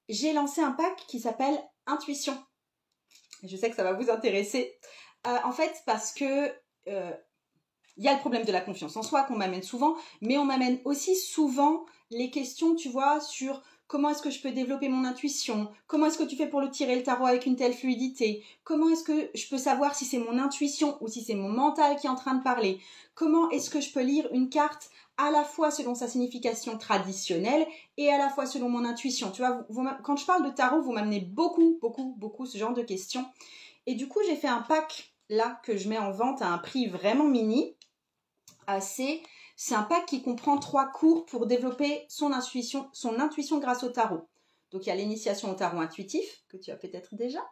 J'ai lancé un pack qui s'appelle Intuition. Je sais que ça va vous intéresser. En fait, parce que il y a le problème de la confiance en soi qu'on m'amène souvent, mais on m'amène aussi souvent les questions, tu vois, sur comment est-ce que je peux développer mon intuition, comment est-ce que tu fais pour le tirer le tarot avec une telle fluidité, comment est-ce que je peux savoir si c'est mon intuition ou si c'est mon mental qui est en train de parler, comment est-ce que je peux lire une carte à la fois selon sa signification traditionnelle et à la fois selon mon intuition. Tu vois, quand je parle de tarot, vous m'amenez beaucoup ce genre de questions. Et du coup, j'ai fait un pack là que je mets en vente à un prix vraiment mini. C'est un pack qui comprend 3 cours pour développer son intuition grâce au tarot. Donc il y a l'initiation au tarot intuitif, que tu as peut-être déjà.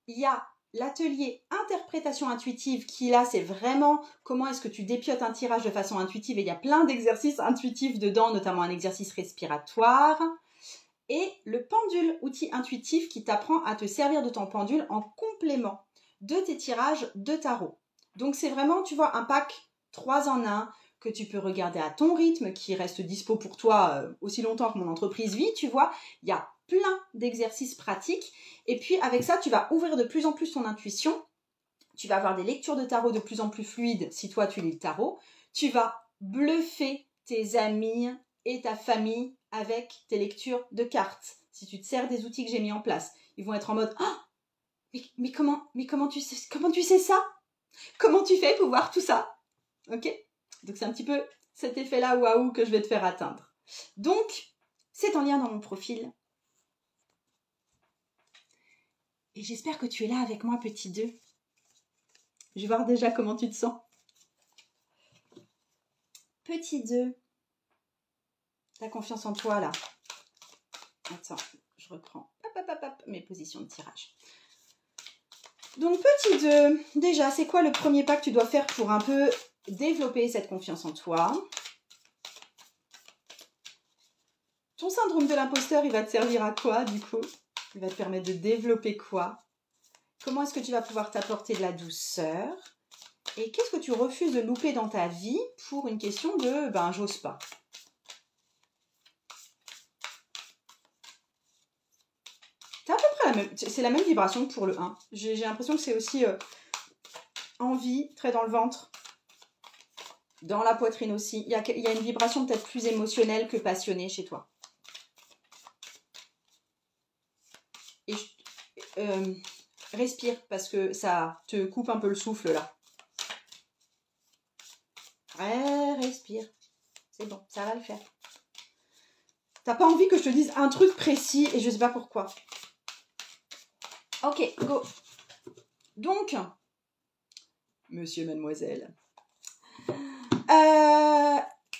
Il y a l'atelier interprétation intuitive qui là c'est vraiment comment est-ce que tu dépiotes un tirage de façon intuitive et il y a plein d'exercices intuitifs dedans, notamment un exercice respiratoire. Et le pendule, outil intuitif qui t'apprend à te servir de ton pendule en complément de tes tirages de tarot. Donc c'est vraiment, tu vois, un pack 3 en 1 que tu peux regarder à ton rythme, qui reste dispo pour toi aussi longtemps que mon entreprise vit, tu vois. Il y a plein d'exercices pratiques. Et puis avec ça, tu vas ouvrir de plus en plus ton intuition. Tu vas avoir des lectures de tarot de plus en plus fluides si toi tu lis le tarot. Tu vas bluffer tes amis et ta famille avec tes lectures de cartes. Si tu te sers des outils que j'ai mis en place, ils vont être en mode mais comment tu sais ça? Comment tu fais pour voir tout ça? Ok? Donc c'est un petit peu cet effet-là waouh que je vais te faire atteindre. Donc, c'est en lien dans mon profil. Et j'espère que tu es là avec moi, petit 2. Je vais voir déjà comment tu te sens. Petit 2. T'as confiance en toi, là. Attends, je reprends mes positions de tirage. Donc, petit 2, déjà, c'est quoi le premier pas que tu dois faire pour un peu développer cette confiance en toi? Ton syndrome de l'imposteur, il va te servir à quoi, du coup? Il va te permettre de développer quoi? Comment est-ce que tu vas pouvoir t'apporter de la douceur? Et qu'est-ce que tu refuses de louper dans ta vie pour une question de « ben, j'ose pas ». C'est à peu près la même, c'est la même vibration que pour le 1. J'ai l'impression que c'est aussi envie, très dans le ventre, dans la poitrine aussi. Il y a une vibration peut-être plus émotionnelle que passionnée chez toi. Et respire parce que ça te coupe un peu le souffle là. Ouais, respire. C'est bon, ça va le faire. T'as pas envie que je te dise un truc précis et je sais pas pourquoi. Ok, go. Donc, monsieur, mademoiselle.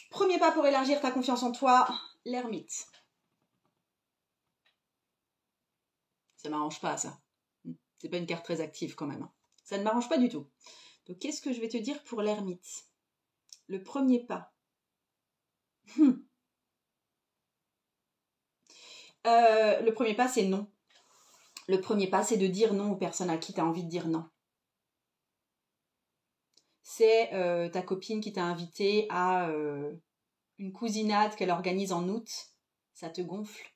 Premier pas pour élargir ta confiance en toi, l'ermite. Ça m'arrange pas, ça. C'est pas une carte très active quand même. Ça ne m'arrange pas du tout. Donc, qu'est-ce que je vais te dire pour l'ermite? Le premier pas. Le premier pas, c'est non. Le premier pas, c'est de dire non aux personnes à qui tu as envie de dire non. C'est ta copine qui t'a invité à une cousinade qu'elle organise en août. Ça te gonfle?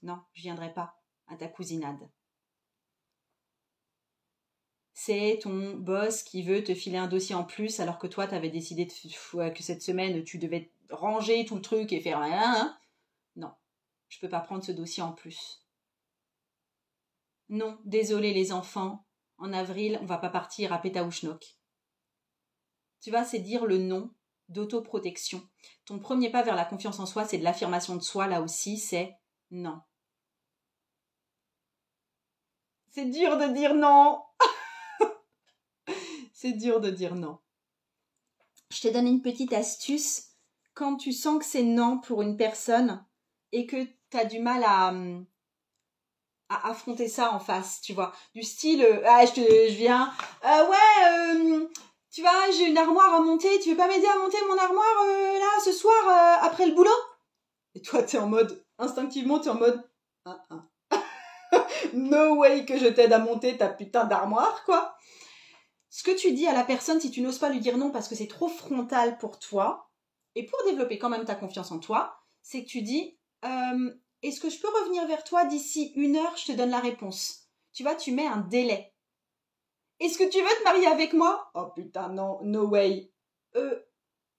Non, je viendrai pas à ta cousinade. C'est ton boss qui veut te filer un dossier en plus alors que toi, tu avais décidé que cette semaine, tu devais ranger tout le truc et faire rien. Non, je peux pas prendre ce dossier en plus. Non, désolé les enfants, en avril, on va pas partir à Pétaouchnok. Tu vois, c'est dire le non d'autoprotection. Ton premier pas vers la confiance en soi, c'est de l'affirmation de soi, là aussi, c'est non. C'est dur de dire non. C'est dur de dire non. Je te donne une petite astuce. Quand tu sens que c'est non pour une personne et que tu as du mal à affronter ça en face, tu vois. Du style, je viens, tu vois, j'ai une armoire à monter, tu veux pas m'aider à monter mon armoire là ce soir après le boulot? Et toi, t'es en mode, instinctivement, t'es en mode, no way que je t'aide à monter ta putain d'armoire, quoi. Ce que tu dis à la personne, si tu n'oses pas lui dire non parce que c'est trop frontal pour toi, et pour développer quand même ta confiance en toi, c'est que tu dis, est-ce que je peux revenir vers toi d'ici 1 heure, je te donne la réponse. Tu vois, tu mets un délai. Est-ce que tu veux te marier avec moi? Oh putain, non, no way.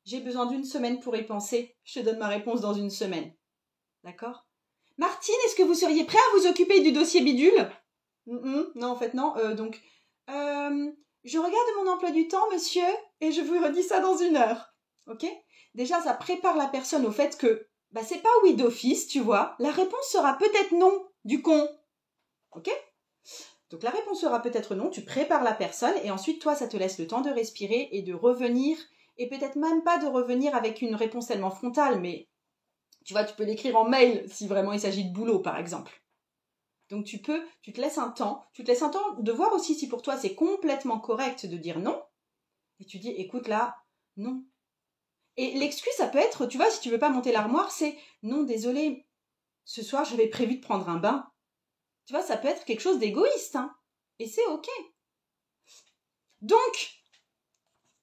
J'ai besoin d'1 semaine pour y penser. Je te donne ma réponse dans 1 semaine. D'accord? Martine, est-ce que vous seriez prêt à vous occuper du dossier bidule? Non, en fait, non. Je regarde mon emploi du temps, monsieur, et je vous redis ça dans 1 heure. Ok? Déjà, ça prépare la personne au fait que c'est pas oui d'office, tu vois. La réponse sera peut-être non, du con. Ok? Donc la réponse sera peut-être non, tu prépares la personne et ensuite toi ça te laisse le temps de respirer et de revenir et peut-être même pas de revenir avec une réponse tellement frontale, mais tu vois, tu peux l'écrire en mail si vraiment il s'agit de boulot par exemple. Donc tu te laisses un temps de voir aussi si pour toi c'est complètement correct de dire non et tu dis écoute là, non. Et l'excuse ça peut être, tu vois, si tu veux pas monter l'armoire, c'est non désolé, ce soir j'avais prévu de prendre un bain. Tu vois, ça peut être quelque chose d'égoïste, hein. Et c'est ok. Donc,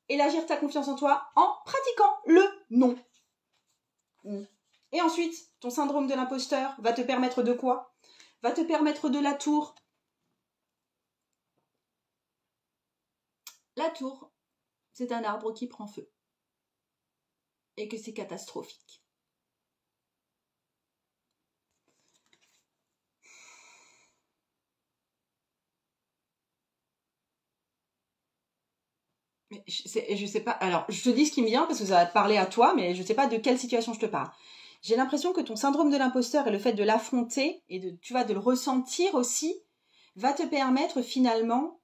élargir ta confiance en toi en pratiquant le non. Et ensuite, ton syndrome de l'imposteur va te permettre de quoi? Va te permettre de la tour. La tour, c'est un arbre qui prend feu. Et que c'est catastrophique. Je sais pas, alors je te dis ce qui me vient parce que ça va te parler à toi, mais je sais pas de quelle situation je te parle. J'ai l'impression que ton syndrome de l'imposteur et le fait de l'affronter et de le ressentir aussi va te permettre finalement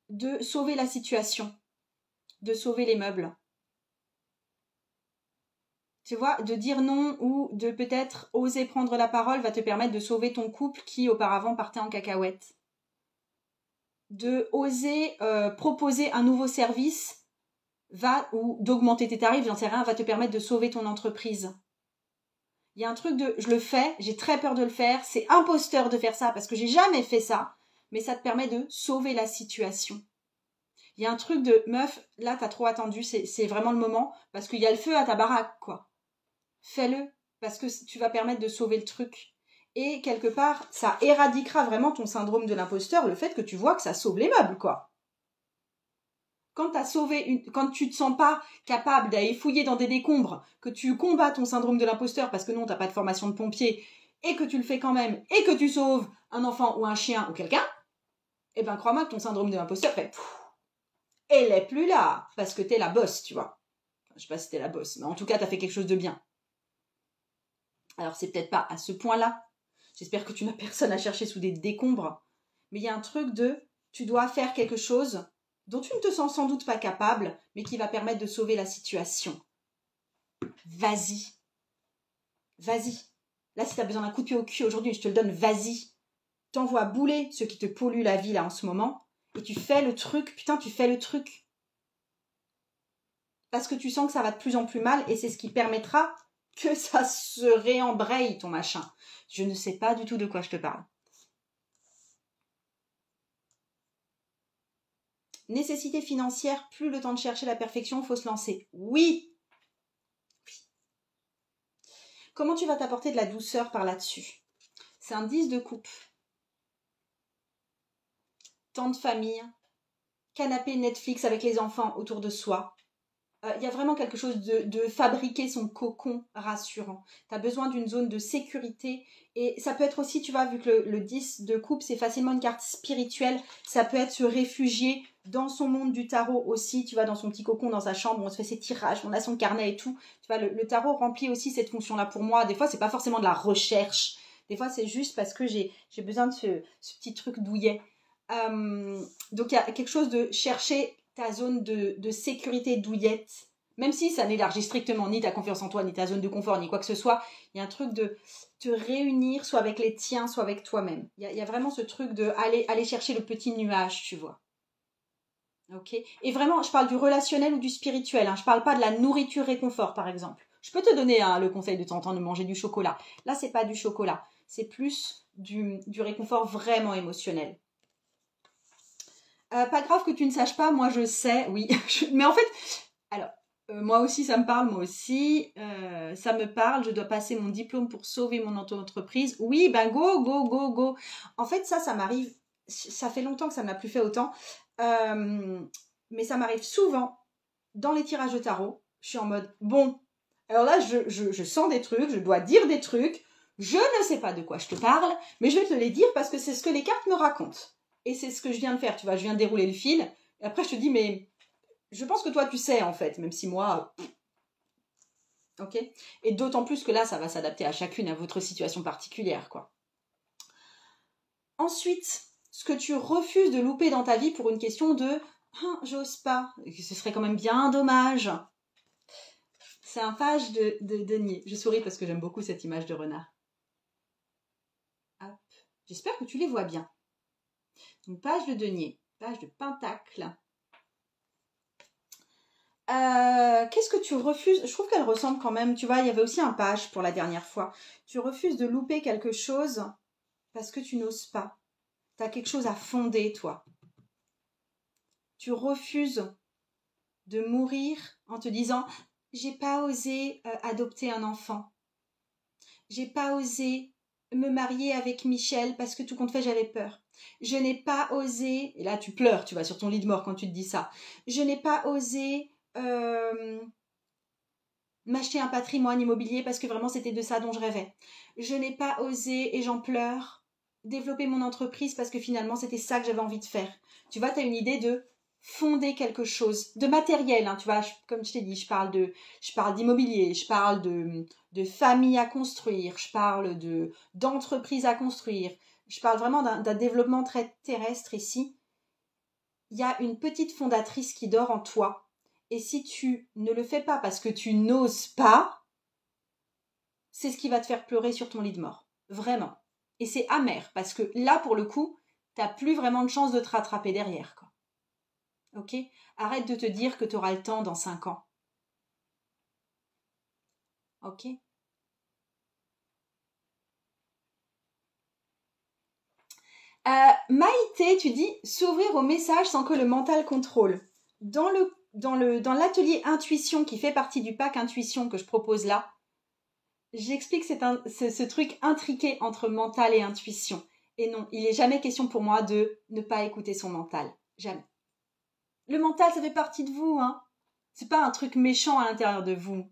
de sauver la situation, de sauver les meubles. Tu vois, de dire non ou de peut-être oser prendre la parole va te permettre de sauver ton couple qui auparavant partait en cacahuète. de oser proposer un nouveau service ou d'augmenter tes tarifs, j'en sais rien, va te permettre de sauver ton entreprise. Il y a un truc de, je le fais, j'ai très peur de le faire, c'est imposteur de faire ça parce que j'ai jamais fait ça, mais ça te permet de sauver la situation. Il y a un truc de, meuf, là t'as trop attendu, c'est vraiment le moment, parce qu'il y a le feu à ta baraque, quoi. Fais-le, parce que tu vas permettre de sauver le truc. Et quelque part, ça éradiquera vraiment ton syndrome de l'imposteur, le fait que tu vois que ça sauve les meubles, quoi. Quand tu te sens pas capable d'aller fouiller dans des décombres, que tu combats ton syndrome de l'imposteur parce que non, t'as pas de formation de pompier, et que tu le fais quand même, et que tu sauves un enfant ou un chien ou quelqu'un, eh ben crois-moi que ton syndrome de l'imposteur fait elle est plus là, parce que t'es la boss, tu vois. Je sais pas si t'es la boss, mais en tout cas, t'as fait quelque chose de bien. Alors, c'est peut-être pas à ce point-là. J'espère que tu n'as personne à chercher sous des décombres. Mais il y a un truc de, tu dois faire quelque chose dont tu ne te sens sans doute pas capable, mais qui va permettre de sauver la situation. Vas-y. Vas-y. Là, si tu as besoin d'un coup de pied au cul aujourd'hui, je te le donne, vas-y. T'envoies bouler ceux qui te polluent la vie là en ce moment, et tu fais le truc, putain, tu fais le truc. Parce que tu sens que ça va de plus en plus mal, et c'est ce qui permettra que ça se réembraye, ton machin. Je ne sais pas du tout de quoi je te parle. Nécessité financière, plus le temps de chercher la perfection, il faut se lancer. Oui. Comment tu vas t'apporter de la douceur par là-dessus? C'est un 10 de coupe. Temps de famille, canapé Netflix avec les enfants autour de soi. Il y a vraiment quelque chose de fabriquer son cocon rassurant. Tu as besoin d'une zone de sécurité. Et ça peut être aussi, tu vois, vu que le 10 de coupe, c'est facilement une carte spirituelle, ça peut être se réfugier dans son monde du tarot aussi, tu vois, dans son petit cocon, dans sa chambre, on se fait ses tirages, on a son carnet et tout. Tu vois, le tarot remplit aussi cette fonction-là pour moi. Des fois, c'est pas forcément de la recherche. Des fois, c'est juste parce que j'ai besoin de ce petit truc douillet. Donc, il y a quelque chose de chercher ta zone de sécurité douillette, même si ça n'élargit strictement ni ta confiance en toi, ni ta zone de confort, ni quoi que ce soit, il y a un truc de te réunir soit avec les tiens, soit avec toi-même. Il y a vraiment ce truc de aller chercher le petit nuage, tu vois. Ok. Et vraiment, je parle du relationnel ou du spirituel, hein. Je parle pas de la nourriture réconfort, par exemple. Je peux te donner le conseil de temps en temps de manger du chocolat. Là, c'est pas du chocolat, c'est plus du réconfort vraiment émotionnel. Pas grave que tu ne saches pas, moi je sais, oui. Mais en fait, alors, moi aussi ça me parle, moi aussi, ça me parle, je dois passer mon diplôme pour sauver mon entreprise. Oui, ben go, go, go, go. En fait, ça m'arrive, ça fait longtemps que ça ne m'a plus fait autant, mais ça m'arrive souvent dans les tirages de tarot. Je suis en mode, bon, alors là, je sens des trucs, je dois dire des trucs, je ne sais pas de quoi je te parle, mais je vais te les dire parce que c'est ce que les cartes me racontent. Et c'est ce que je viens de faire, tu vois, je viens de dérouler le fil. Et après, je te dis, mais je pense que toi, tu sais, en fait, même si moi... Ok. Et d'autant plus que là, ça va s'adapter à chacune, à votre situation particulière, quoi. Ensuite, ce que tu refuses de louper dans ta vie pour une question de « j'ose pas », ce serait quand même bien dommage. C'est un page de denier. Je souris parce que j'aime beaucoup cette image de renard. Hop. J'espère que tu les vois bien. Donc, page de denier, page de pentacle. Qu'est-ce que tu refuses? Je trouve qu'elle ressemble quand même. Tu vois, il y avait aussi un page pour la dernière fois. Tu refuses de louper quelque chose parce que tu n'oses pas. Tu as quelque chose à fonder, toi. Tu refuses de mourir en te disant « j'ai pas osé adopter un enfant. J'ai pas osé me marier avec Michel parce que tout compte fait, j'avais peur. Je n'ai pas osé... » Et là, tu pleures, tu vas sur ton lit de mort quand tu te dis ça. « Je n'ai pas osé... m'acheter un patrimoine immobilier parce que vraiment c'était de ça dont je rêvais. Je n'ai pas osé, et j'en pleure, développer mon entreprise parce que finalement c'était ça que j'avais envie de faire. » Tu vois, tu as une idée de fonder quelque chose, de matériel, hein, tu vois, comme je t'ai dit, je parle d'immobilier, je parle de famille à construire, je parle d'entreprise à construire, je parle vraiment d'un développement très terrestre ici. Il y a une petite fondatrice qui dort en toi. Et si tu ne le fais pas parce que tu n'oses pas, c'est ce qui va te faire pleurer sur ton lit de mort. Vraiment. Et c'est amer parce que là, pour le coup, t'as plus vraiment de chance de te rattraper derrière, quoi. Ok? Arrête de te dire que tu auras le temps dans 5 ans. Ok? Maïté, tu dis s'ouvrir au message sans que le mental contrôle. Dans l'atelier intuition qui fait partie du pack intuition que je propose là, j'explique ce truc intriqué entre mental et intuition. Et non, il n'est jamais question pour moi de ne pas écouter son mental. Jamais. Le mental, ça fait partie de vous, hein. C'est pas un truc méchant à l'intérieur de vous.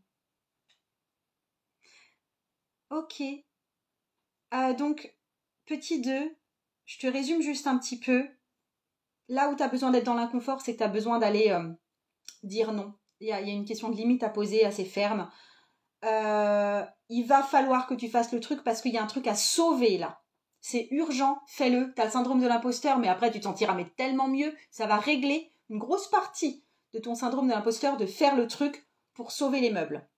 Ok. Donc, petit 2, je te résume juste un petit peu. Là où tu as besoin d'être dans l'inconfort, c'est que tu as besoin d'aller dire non. Il y a une question de limite à poser assez ferme. Il va falloir que tu fasses le truc parce qu'il y a un truc à sauver là. C'est urgent, fais-le. Tu as le syndrome de l'imposteur, mais après tu t'en tireras mais tellement mieux. Ça va régler une grosse partie de ton syndrome de l'imposteur de faire le truc pour sauver les meubles.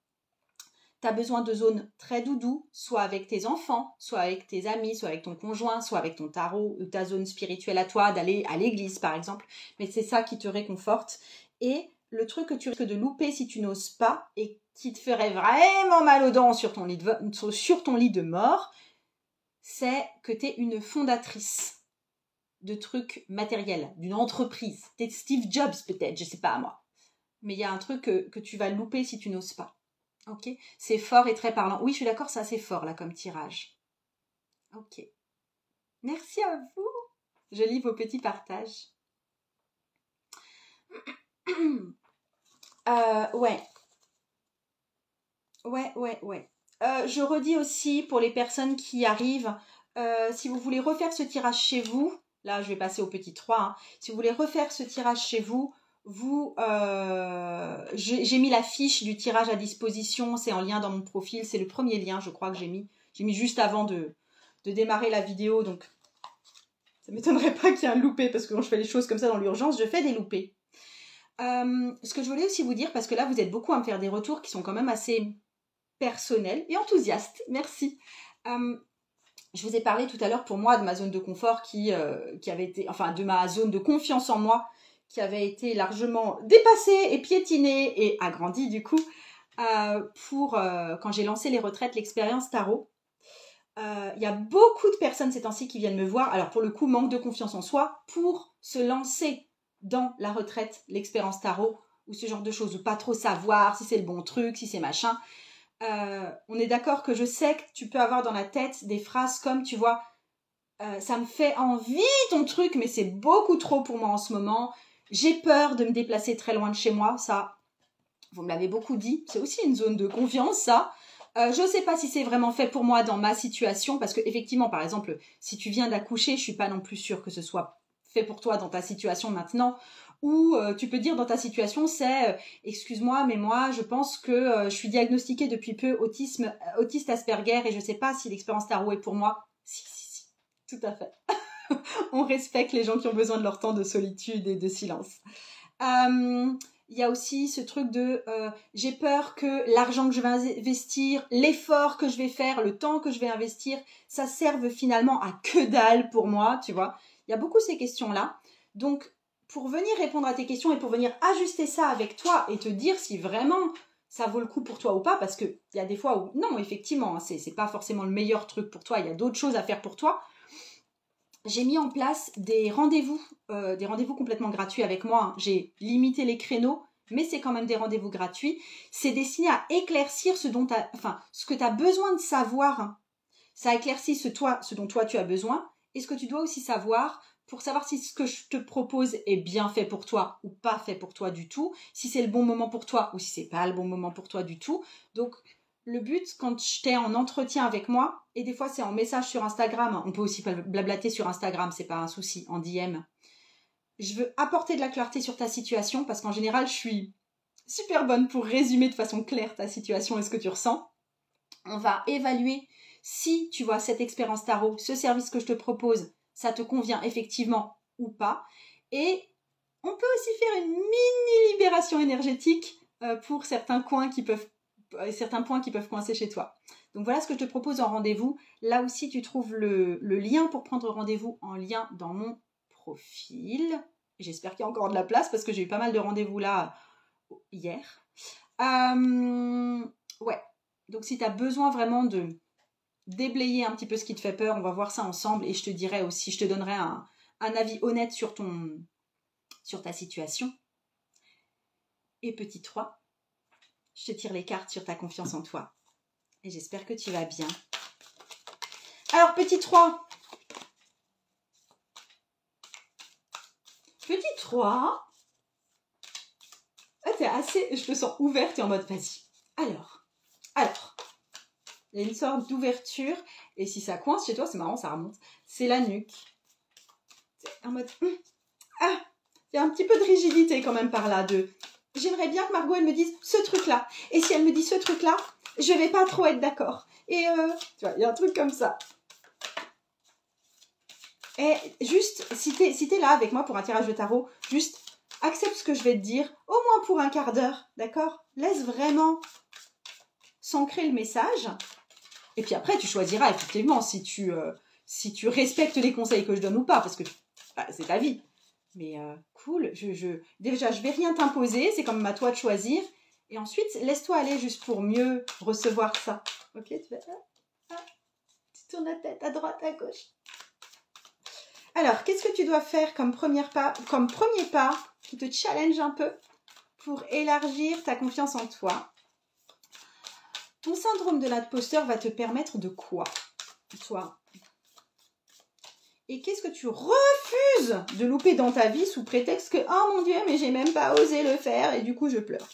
Tu as besoin de zones très doudou, soit avec tes enfants, soit avec tes amis, soit avec ton conjoint, soit avec ton tarot ou ta zone spirituelle à toi, d'aller à l'église par exemple. Mais c'est ça qui te réconforte. Et le truc que tu risques de louper si tu n'oses pas et qui te ferait vraiment mal aux dents sur ton lit de mort, c'est que tu es une fondatrice de trucs matériels, d'une entreprise. Tu es Steve Jobs peut-être, je sais pas moi. Mais il y a un truc que tu vas louper si tu n'oses pas. Ok, c'est fort et très parlant. Oui, je suis d'accord, c'est assez fort là comme tirage. Ok. Merci à vous. Je lis vos petits partages. Ouais. Je redis aussi pour les personnes qui arrivent, si vous voulez refaire ce tirage chez vous, là je vais passer au petit 3, hein. Si vous voulez refaire ce tirage chez vous, j'ai mis la fiche du tirage à disposition, c'est en lien dans mon profil, c'est le premier lien je crois que j'ai mis juste avant de démarrer la vidéo, donc ça m'étonnerait pas qu'il y ait un loupé, parce que quand je fais les choses comme ça dans l'urgence, je fais des loupés. Ce que je voulais aussi vous dire, parce que là vous êtes beaucoup à me faire des retours qui sont quand même assez personnels et enthousiastes, merci. Je vous ai parlé tout à l'heure pour moi de ma zone de confort qui avait été, enfin de ma zone de confiance en moi qui avait été largement dépassée et piétinée et agrandie du coup quand j'ai lancé les retraites, l'expérience tarot. Il y a beaucoup de personnes ces temps-ci qui viennent me voir, alors pour le coup manque de confiance en soi, pour se lancer dans la retraite, l'expérience tarot ou ce genre de choses, ou pas trop savoir si c'est le bon truc, si c'est machin. On est d'accord que je sais que tu peux avoir dans la tête des phrases comme, tu vois, ça me fait envie ton truc, mais c'est beaucoup trop pour moi en ce moment. J'ai peur de me déplacer très loin de chez moi, ça, vous me l'avez beaucoup dit, c'est aussi une zone de confiance, ça. Je ne sais pas si c'est vraiment fait pour moi dans ma situation, parce que effectivement, par exemple, si tu viens d'accoucher, je suis pas non plus sûre que ce soit fait pour toi dans ta situation maintenant. Ou tu peux dire dans ta situation, c'est excuse-moi, mais moi, je pense que je suis diagnostiquée depuis peu autiste Asperger et je ne sais pas si l'expérience tarot est pour moi. Si, tout à fait. On respecte les gens qui ont besoin de leur temps de solitude et de silence. Il y a aussi ce truc de j'ai peur que l'argent que je vais investir, l'effort que je vais faire, le temps que je vais investir, ça serve finalement à que dalle pour moi, tu vois. Il y a beaucoup ces questions-là. Donc, pour venir répondre à tes questions et pour venir ajuster ça avec toi et te dire si vraiment ça vaut le coup pour toi ou pas, parce qu'il y a des fois où, non, effectivement, c'est pas forcément le meilleur truc pour toi, il y a d'autres choses à faire pour toi. J'ai mis en place des rendez-vous complètement gratuits avec moi. J'ai limité les créneaux, mais c'est quand même des rendez-vous gratuits. C'est destiné à éclaircir ce que tu as besoin de savoir. Ça éclaircit ce dont toi tu as besoin et ce que tu dois aussi savoir pour savoir si ce que je te propose est bien fait pour toi ou pas fait pour toi du tout, si c'est le bon moment pour toi ou si c'est pas le bon moment pour toi du tout. Donc, le but, quand j'étais en entretien avec moi, et des fois c'est en message sur Instagram, on peut aussi blablater sur Instagram, c'est pas un souci, en DM. Je veux apporter de la clarté sur ta situation parce qu'en général, je suis super bonne pour résumer de façon claire ta situation et ce que tu ressens. On va évaluer si tu vois cette expérience tarot, ce service que je te propose, ça te convient effectivement ou pas. Et on peut aussi faire une mini libération énergétique pour certains coins qui peuvent certains points qui peuvent coincer chez toi. Donc voilà ce que je te propose en rendez-vous. Là aussi, tu trouves le lien pour prendre rendez-vous en lien dans mon profil. J'espère qu'il y a encore de la place parce que j'ai eu pas mal de rendez-vous là hier. Ouais. Donc si tu as besoin vraiment de déblayer un petit peu ce qui te fait peur, on va voir ça ensemble et je te dirai aussi, je te donnerai un avis honnête sur ta situation. Et petit 3, je te tire les cartes sur ta confiance en toi. Et j'espère que tu vas bien. Alors, petit 3. Petit 3. Ah, t'es assez... Je te sens ouverte et en mode, vas-y. Alors. Il y a une sorte d'ouverture. Et si ça coince chez toi, c'est marrant, ça remonte. C'est la nuque. C'est en mode... Ah, il y a un petit peu de rigidité quand même par là. J'aimerais bien que Margot, elle me dise ce truc-là. Et si elle me dit ce truc-là, je vais pas trop être d'accord. Et tu vois, il y a un truc comme ça. Et juste, si t'es là avec moi pour un tirage de tarot, juste accepte ce que je vais te dire, au moins pour un quart d'heure, d'accord? Laisse vraiment s'ancrer le message. Et puis après, tu choisiras effectivement si tu respectes les conseils que je donne ou pas, parce que c'est ta vie. Mais cool, déjà, je vais rien t'imposer, c'est quand même à toi de choisir. Et ensuite, laisse-toi aller juste pour mieux recevoir ça. Ok, tu tournes la tête à droite, à gauche. Alors, qu'est-ce que tu dois faire comme premier pas qui te challenge un peu pour élargir ta confiance en toi? Ton syndrome de l'imposteur va te permettre de quoi, toi? Et qu'est-ce que tu refuses de louper dans ta vie sous prétexte que « Oh mon Dieu, mais j'ai même pas osé le faire et du coup je pleure. »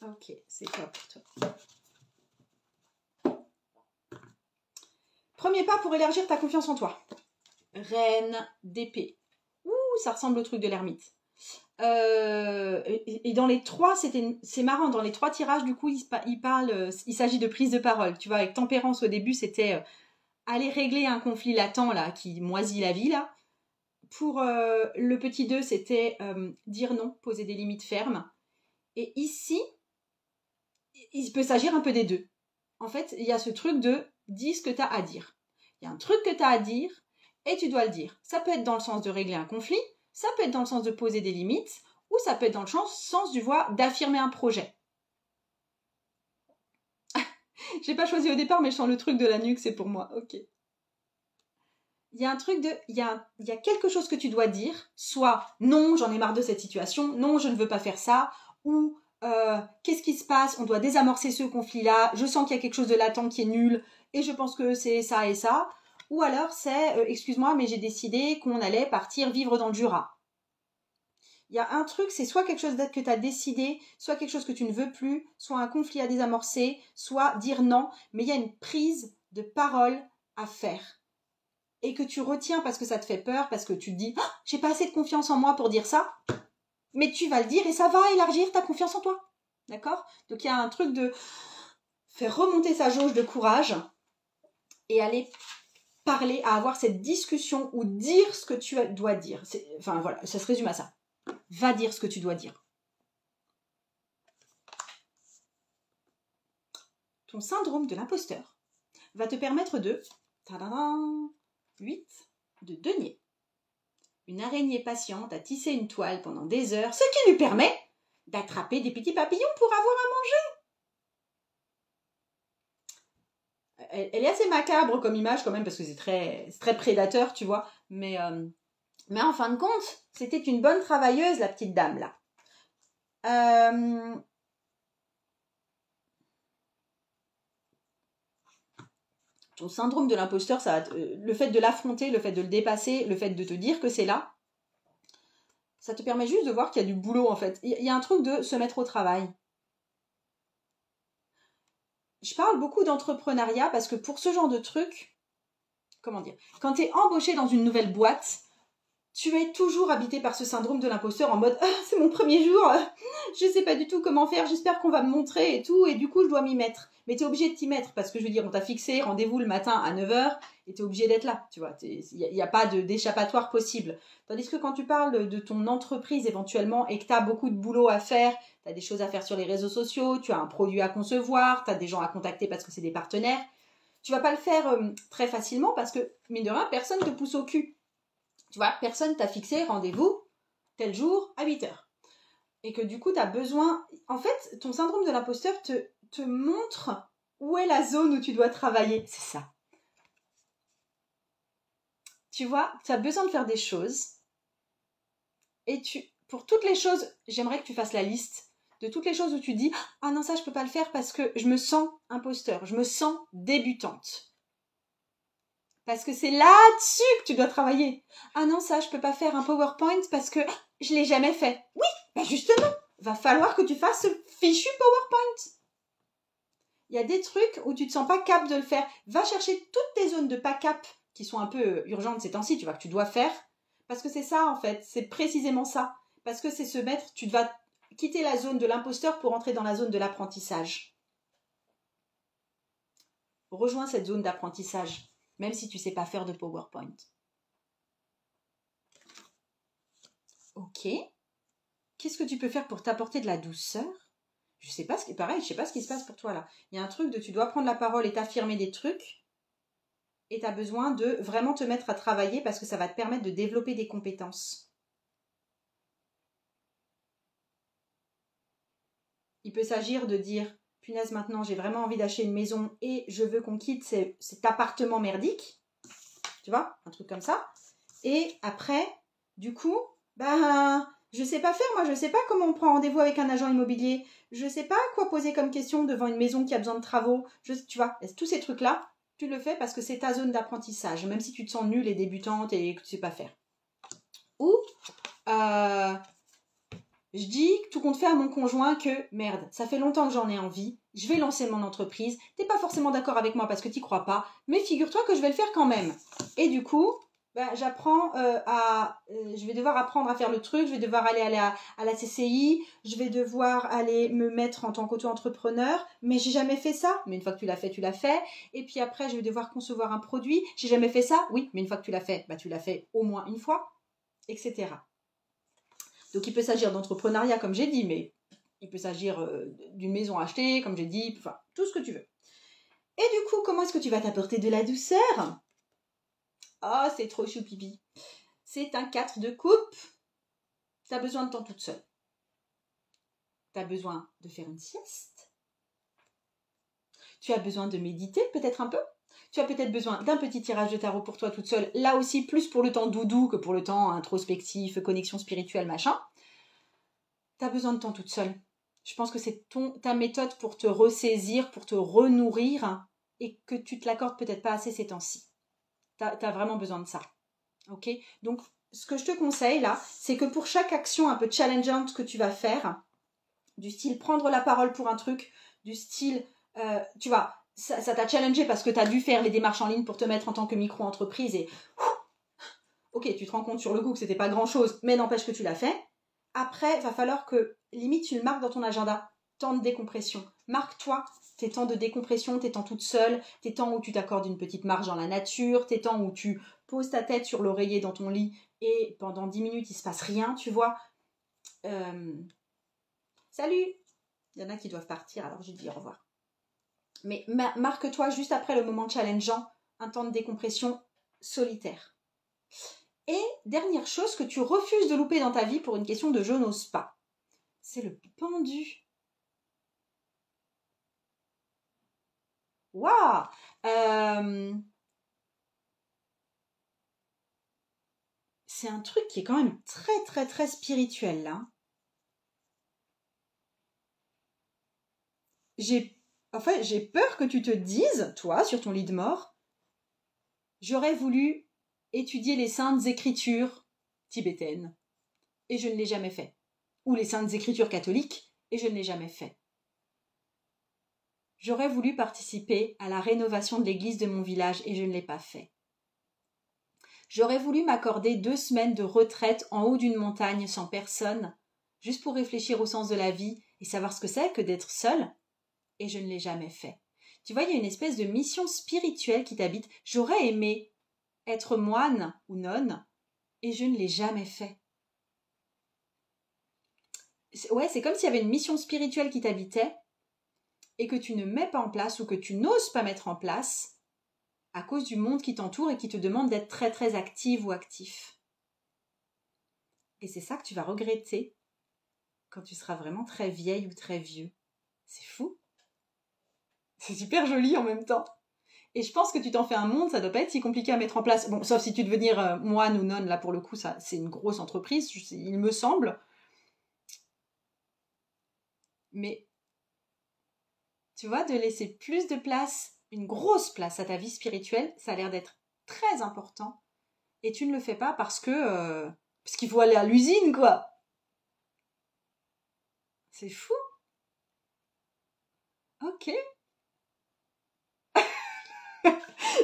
Ok, c'est quoi pour toi? Premier pas pour élargir ta confiance en toi. Reine d'épée. Ouh, ça ressemble au truc de l'ermite. Et dans les trois, c'est marrant, dans les trois tirages, du coup, il s'agit de prise de parole. Tu vois, avec tempérance au début, c'était aller régler un conflit latent là, qui moisit la vie là. Pour le petit 2, c'était dire non, poser des limites fermes. Et ici, il peut s'agir un peu des deux. En fait, il y a ce truc de dis ce que tu as à dire. Il y a un truc que tu as à dire et tu dois le dire. Ça peut être dans le sens de régler un conflit, ça peut être dans le sens de poser des limites, ou ça peut être dans le sens du d'affirmer un projet. J'ai pas choisi au départ, mais je sens le truc de la nuque, c'est pour moi. Ok. Il y a un truc il y a quelque chose que tu dois dire, soit non, j'en ai marre de cette situation, non, je ne veux pas faire ça, ou qu'est-ce qui se passe, on doit désamorcer ce conflit-là, je sens qu'il y a quelque chose de latent qui est nul, et je pense que c'est ça et ça, ou alors c'est, excuse-moi, mais j'ai décidé qu'on allait partir vivre dans le Jura. Il y a un truc, c'est soit quelque chose que tu as décidé, soit quelque chose que tu ne veux plus, soit un conflit à désamorcer, soit dire non, mais il y a une prise de parole à faire. Et que tu retiens parce que ça te fait peur, parce que tu te dis oh, « j'ai pas assez de confiance en moi pour dire ça », mais tu vas le dire et ça va élargir ta confiance en toi. D'accord? Donc il y a un truc de faire remonter sa jauge de courage et aller parler, à avoir cette discussion ou dire ce que tu dois dire. Enfin voilà, ça se résume à ça. Va dire ce que tu dois dire. Ton syndrome de l'imposteur va te permettre de 8 de denier. Une araignée patiente a tissé une toile pendant des heures, ce qui lui permet d'attraper des petits papillons pour avoir à manger. Elle est assez macabre comme image quand même, parce que c'est très prédateur, tu vois. Mais en fin de compte, c'était une bonne travailleuse, la petite dame, là. Ton syndrome de l'imposteur, le fait de l'affronter, le fait de le dépasser, le fait de te dire que c'est là, ça te permet juste de voir qu'il y a du boulot en fait. Il y a un truc de se mettre au travail. Je parle beaucoup d'entrepreneuriat parce que pour ce genre de truc, comment dire, quand tu es embauché dans une nouvelle boîte, tu es toujours habité par ce syndrome de l'imposteur en mode « c'est mon premier jour, je sais pas du tout comment faire, j'espère qu'on va me montrer et tout, et du coup je dois m'y mettre. » Mais tu es obligé de t'y mettre parce que je veux dire, on t'a fixé rendez-vous le matin à 9h et tu es obligé d'être là, tu vois. Il n'y a pas d'échappatoire possible. Tandis que quand tu parles de ton entreprise éventuellement et que tu as beaucoup de boulot à faire, tu as des choses à faire sur les réseaux sociaux, tu as un produit à concevoir, tu as des gens à contacter parce que c'est des partenaires, tu vas pas le faire très facilement parce que, mine de rien, personne te pousse au cul. Tu vois, personne t'a fixé rendez-vous tel jour à 8h. Et que du coup, tu as besoin... En fait, ton syndrome de l'imposteur te montre où est la zone où tu dois travailler. C'est ça. Tu vois, tu as besoin de faire des choses. Et pour toutes les choses, j'aimerais que tu fasses la liste de toutes les choses où tu dis « Ah non, ça, je peux pas le faire parce que je me sens imposteur, je me sens débutante. » Parce que c'est là-dessus que tu dois travailler. Ah non, ça, je peux pas faire un PowerPoint parce que je l'ai jamais fait. Oui, bah justement, va falloir que tu fasses ce fichu PowerPoint. Il y a des trucs où tu te sens pas capable de le faire. Va chercher toutes tes zones de pas cap qui sont un peu urgentes ces temps-ci, tu vois, que tu dois faire. Parce que c'est ça, en fait. C'est précisément ça. Parce que c'est se mettre, tu vas quitter la zone de l'imposteur pour entrer dans la zone de l'apprentissage. Rejoins cette zone d'apprentissage. Même si tu ne sais pas faire de PowerPoint. Ok. Qu'est-ce que tu peux faire pour t'apporter de la douceur? Je sais pas ce qui se passe pour toi là. Il y a un truc de tu dois prendre la parole et t'affirmer des trucs. Et tu as besoin de vraiment te mettre à travailler parce que ça va te permettre de développer des compétences. Il peut s'agir de dire, punaise, maintenant j'ai vraiment envie d'acheter une maison et je veux qu'on quitte cet appartement merdique. Tu vois, un truc comme ça. Et après, du coup, je sais pas faire, moi, je sais pas comment on prend rendez-vous avec un agent immobilier. Je sais pas quoi poser comme question devant une maison qui a besoin de travaux. Tu vois, tous ces trucs-là, tu le fais parce que c'est ta zone d'apprentissage, même si tu te sens nulle et débutante et que tu sais pas faire. Ou, je dis tout compte fait à mon conjoint que, merde, ça fait longtemps que j'en ai envie, je vais lancer mon entreprise, t'es pas forcément d'accord avec moi parce que t'y crois pas, mais figure-toi que je vais le faire quand même. Et du coup, j'apprends je vais devoir apprendre à faire le truc, je vais devoir aller à la CCI, je vais devoir aller me mettre en tant qu'auto-entrepreneur, mais j'ai jamais fait ça. Mais une fois que tu l'as fait, tu l'as fait. Et puis après, je vais devoir concevoir un produit, j'ai jamais fait ça. Oui, mais une fois que tu l'as fait, tu l'as fait au moins une fois, etc. Donc, il peut s'agir d'entrepreneuriat, comme j'ai dit, mais il peut s'agir d'une maison achetée, comme j'ai dit, enfin, tout ce que tu veux. Et du coup, comment est-ce que tu vas t'apporter de la douceur? Oh, c'est trop choupipi. C'est un 4 de coupe. Tu as besoin de temps toute seule. Tu as besoin de faire une sieste. Tu as besoin de méditer, peut-être un peu. Tu as peut-être besoin d'un petit tirage de tarot pour toi toute seule. Là aussi, plus pour le temps doudou que pour le temps introspectif, connexion spirituelle, machin. Tu as besoin de temps toute seule. Je pense que c'est ta méthode pour te ressaisir, pour te renourrir et que tu te l'accordes peut-être pas assez ces temps-ci. Tu as vraiment besoin de ça. Ok? Donc, ce que je te conseille là, c'est que pour chaque action un peu challengeante que tu vas faire, du style prendre la parole pour un truc, du style, tu vois, ça t'a challengé parce que tu as dû faire les démarches en ligne pour te mettre en tant que micro-entreprise et ok, tu te rends compte sur le coup que c'était pas grand-chose, mais n'empêche que tu l'as fait. Après, il va falloir que, limite, tu le marques dans ton agenda. Temps de décompression. Marque-toi tes temps de décompression, tes temps toute seule, tes temps où tu t'accordes une petite marge dans la nature, tes temps où tu poses ta tête sur l'oreiller dans ton lit et pendant 10 minutes, il se passe rien, tu vois. Salut! Il y en a qui doivent partir, alors je dis au revoir. Mais marque-toi juste après le moment challengeant, un temps de décompression solitaire. Et dernière chose que tu refuses de louper dans ta vie pour une question de je n'ose pas, c'est le pendu. Waouh! C'est un truc qui est quand même très très très spirituel là. J'ai peur que tu te dises, toi, sur ton lit de mort, j'aurais voulu étudier les saintes écritures tibétaines et je ne l'ai jamais fait. Ou les saintes écritures catholiques et je ne l'ai jamais fait. J'aurais voulu participer à la rénovation de l'église de mon village et je ne l'ai pas fait. J'aurais voulu m'accorder 2 semaines de retraite en haut d'une montagne sans personne, juste pour réfléchir au sens de la vie et savoir ce que c'est que d'être seule. Et je ne l'ai jamais fait. Tu vois, il y a une espèce de mission spirituelle qui t'habite. J'aurais aimé être moine ou nonne et je ne l'ai jamais fait. Ouais, c'est comme s'il y avait une mission spirituelle qui t'habitait et que tu ne mets pas en place ou que tu n'oses pas mettre en place à cause du monde qui t'entoure et qui te demande d'être très très active ou actif. Et c'est ça que tu vas regretter quand tu seras vraiment très vieille ou très vieux. C'est fou. C'est super joli en même temps. Et je pense que tu t'en fais un monde, ça doit pas être si compliqué à mettre en place. Bon, sauf si tu veux devenir moine ou nonne, là pour le coup, ça c'est une grosse entreprise, il me semble. Mais tu vois, de laisser plus de place, une grosse place à ta vie spirituelle, ça a l'air d'être très important. Et tu ne le fais pas parce qu'il faut aller à l'usine, quoi. C'est fou. Ok.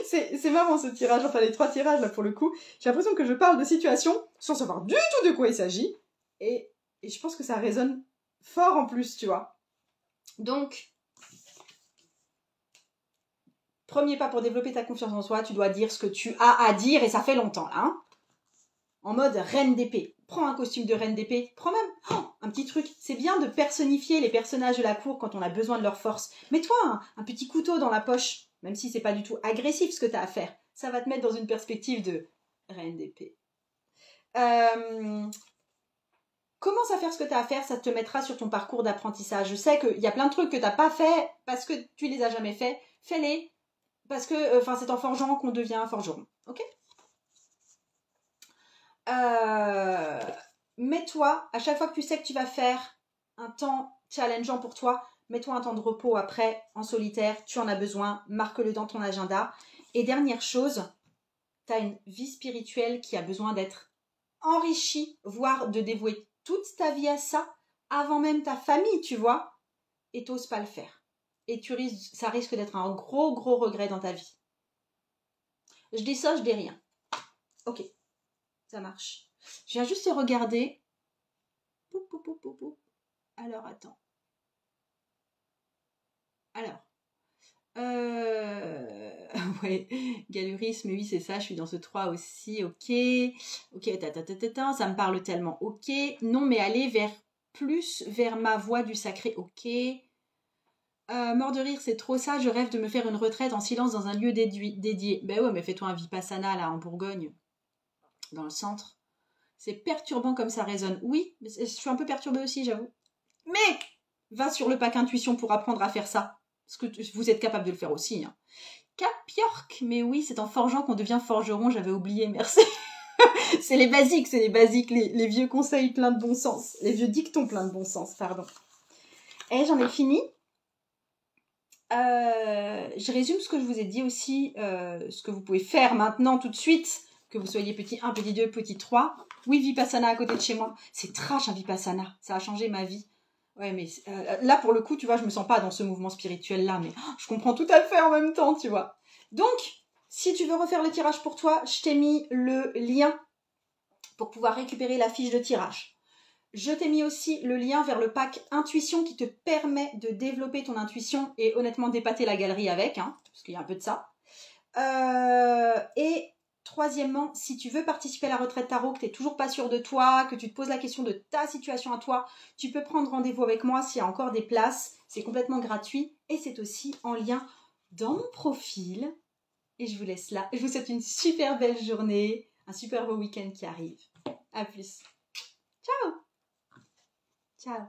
C'est marrant ce tirage, enfin les 3 tirages là pour le coup. J'ai l'impression que je parle de situations sans savoir du tout de quoi il s'agit. Et je pense que ça résonne fort en plus, tu vois. Donc, premier pas pour développer ta confiance en soi, tu dois dire ce que tu as à dire et ça fait longtemps là. Hein, en mode reine d'épée. Prends un costume de reine d'épée. Prends même un petit truc. C'est bien de personnifier les personnages de la cour quand on a besoin de leur force. Mets-toi un petit couteau dans la poche. Même si c'est pas du tout agressif ce que tu as à faire. Ça va te mettre dans une perspective de reine d'épée. Commence à faire ce que tu as à faire, ça te mettra sur ton parcours d'apprentissage. Je sais qu'il y a plein de trucs que tu n'as pas fait parce que tu les as jamais fait. Fais-les parce que c'est en forgeant qu'on devient forgeron. Ok ? Mets-toi, à chaque fois que tu sais que tu vas faire un temps challengeant pour toi, mets-toi un temps de repos après, en solitaire, tu en as besoin, marque-le dans ton agenda. Et dernière chose, tu as une vie spirituelle qui a besoin d'être enrichie, voire de dévouer toute ta vie à ça, avant même ta famille, tu vois, et t'oses pas le faire. Et ça risque d'être un gros, gros regret dans ta vie. Je dis ça, je dis rien. Ok, ça marche. Je viens juste regarder. Alors, attends. Alors. Ouais, galurisme, oui, c'est ça, je suis dans ce 3 aussi, ok. Ok, ça me parle tellement, ok. Non, mais aller plus vers ma voie du sacré, ok. Mort de rire, c'est trop ça, je rêve de me faire une retraite en silence dans un lieu dédié. Ben ouais, mais fais-toi un Vipassana, là, en Bourgogne, dans le centre. C'est perturbant comme ça résonne. Oui, je suis un peu perturbée aussi, j'avoue. Mais va sur le pack intuition pour apprendre à faire ça. Parce que vous êtes capable de le faire aussi. Hein. Cap-York, mais oui, c'est en forgeant qu'on devient forgeron, j'avais oublié, merci. C'est les basiques, les vieux conseils pleins de bon sens. Les vieux dictons pleins de bon sens, pardon. Et j'en ai fini. Je résume ce que je vous ai dit aussi, ce que vous pouvez faire maintenant, tout de suite, que vous soyez petit 1, petit 2, petit 3. Oui, Vipassana à côté de chez moi. C'est trash un Vipassana, ça a changé ma vie. Ouais, mais là, pour le coup, tu vois, je me sens pas dans ce mouvement spirituel-là, mais je comprends tout à fait en même temps, tu vois. Donc, si tu veux refaire le tirage pour toi, je t'ai mis le lien pour pouvoir récupérer la fiche de tirage. Je t'ai mis aussi le lien vers le pack Intuition qui te permet de développer ton intuition et honnêtement d'épater la galerie avec, hein, parce qu'il y a un peu de ça. Et troisièmement, si tu veux participer à la retraite tarot, que tu n'es toujours pas sûr de toi, que tu te poses la question de ta situation à toi, tu peux prendre rendez-vous avec moi s'il y a encore des places. C'est complètement gratuit et c'est aussi en lien dans mon profil. Et je vous laisse là. Je vous souhaite une super belle journée, un super beau week-end qui arrive. À plus. Ciao. Ciao.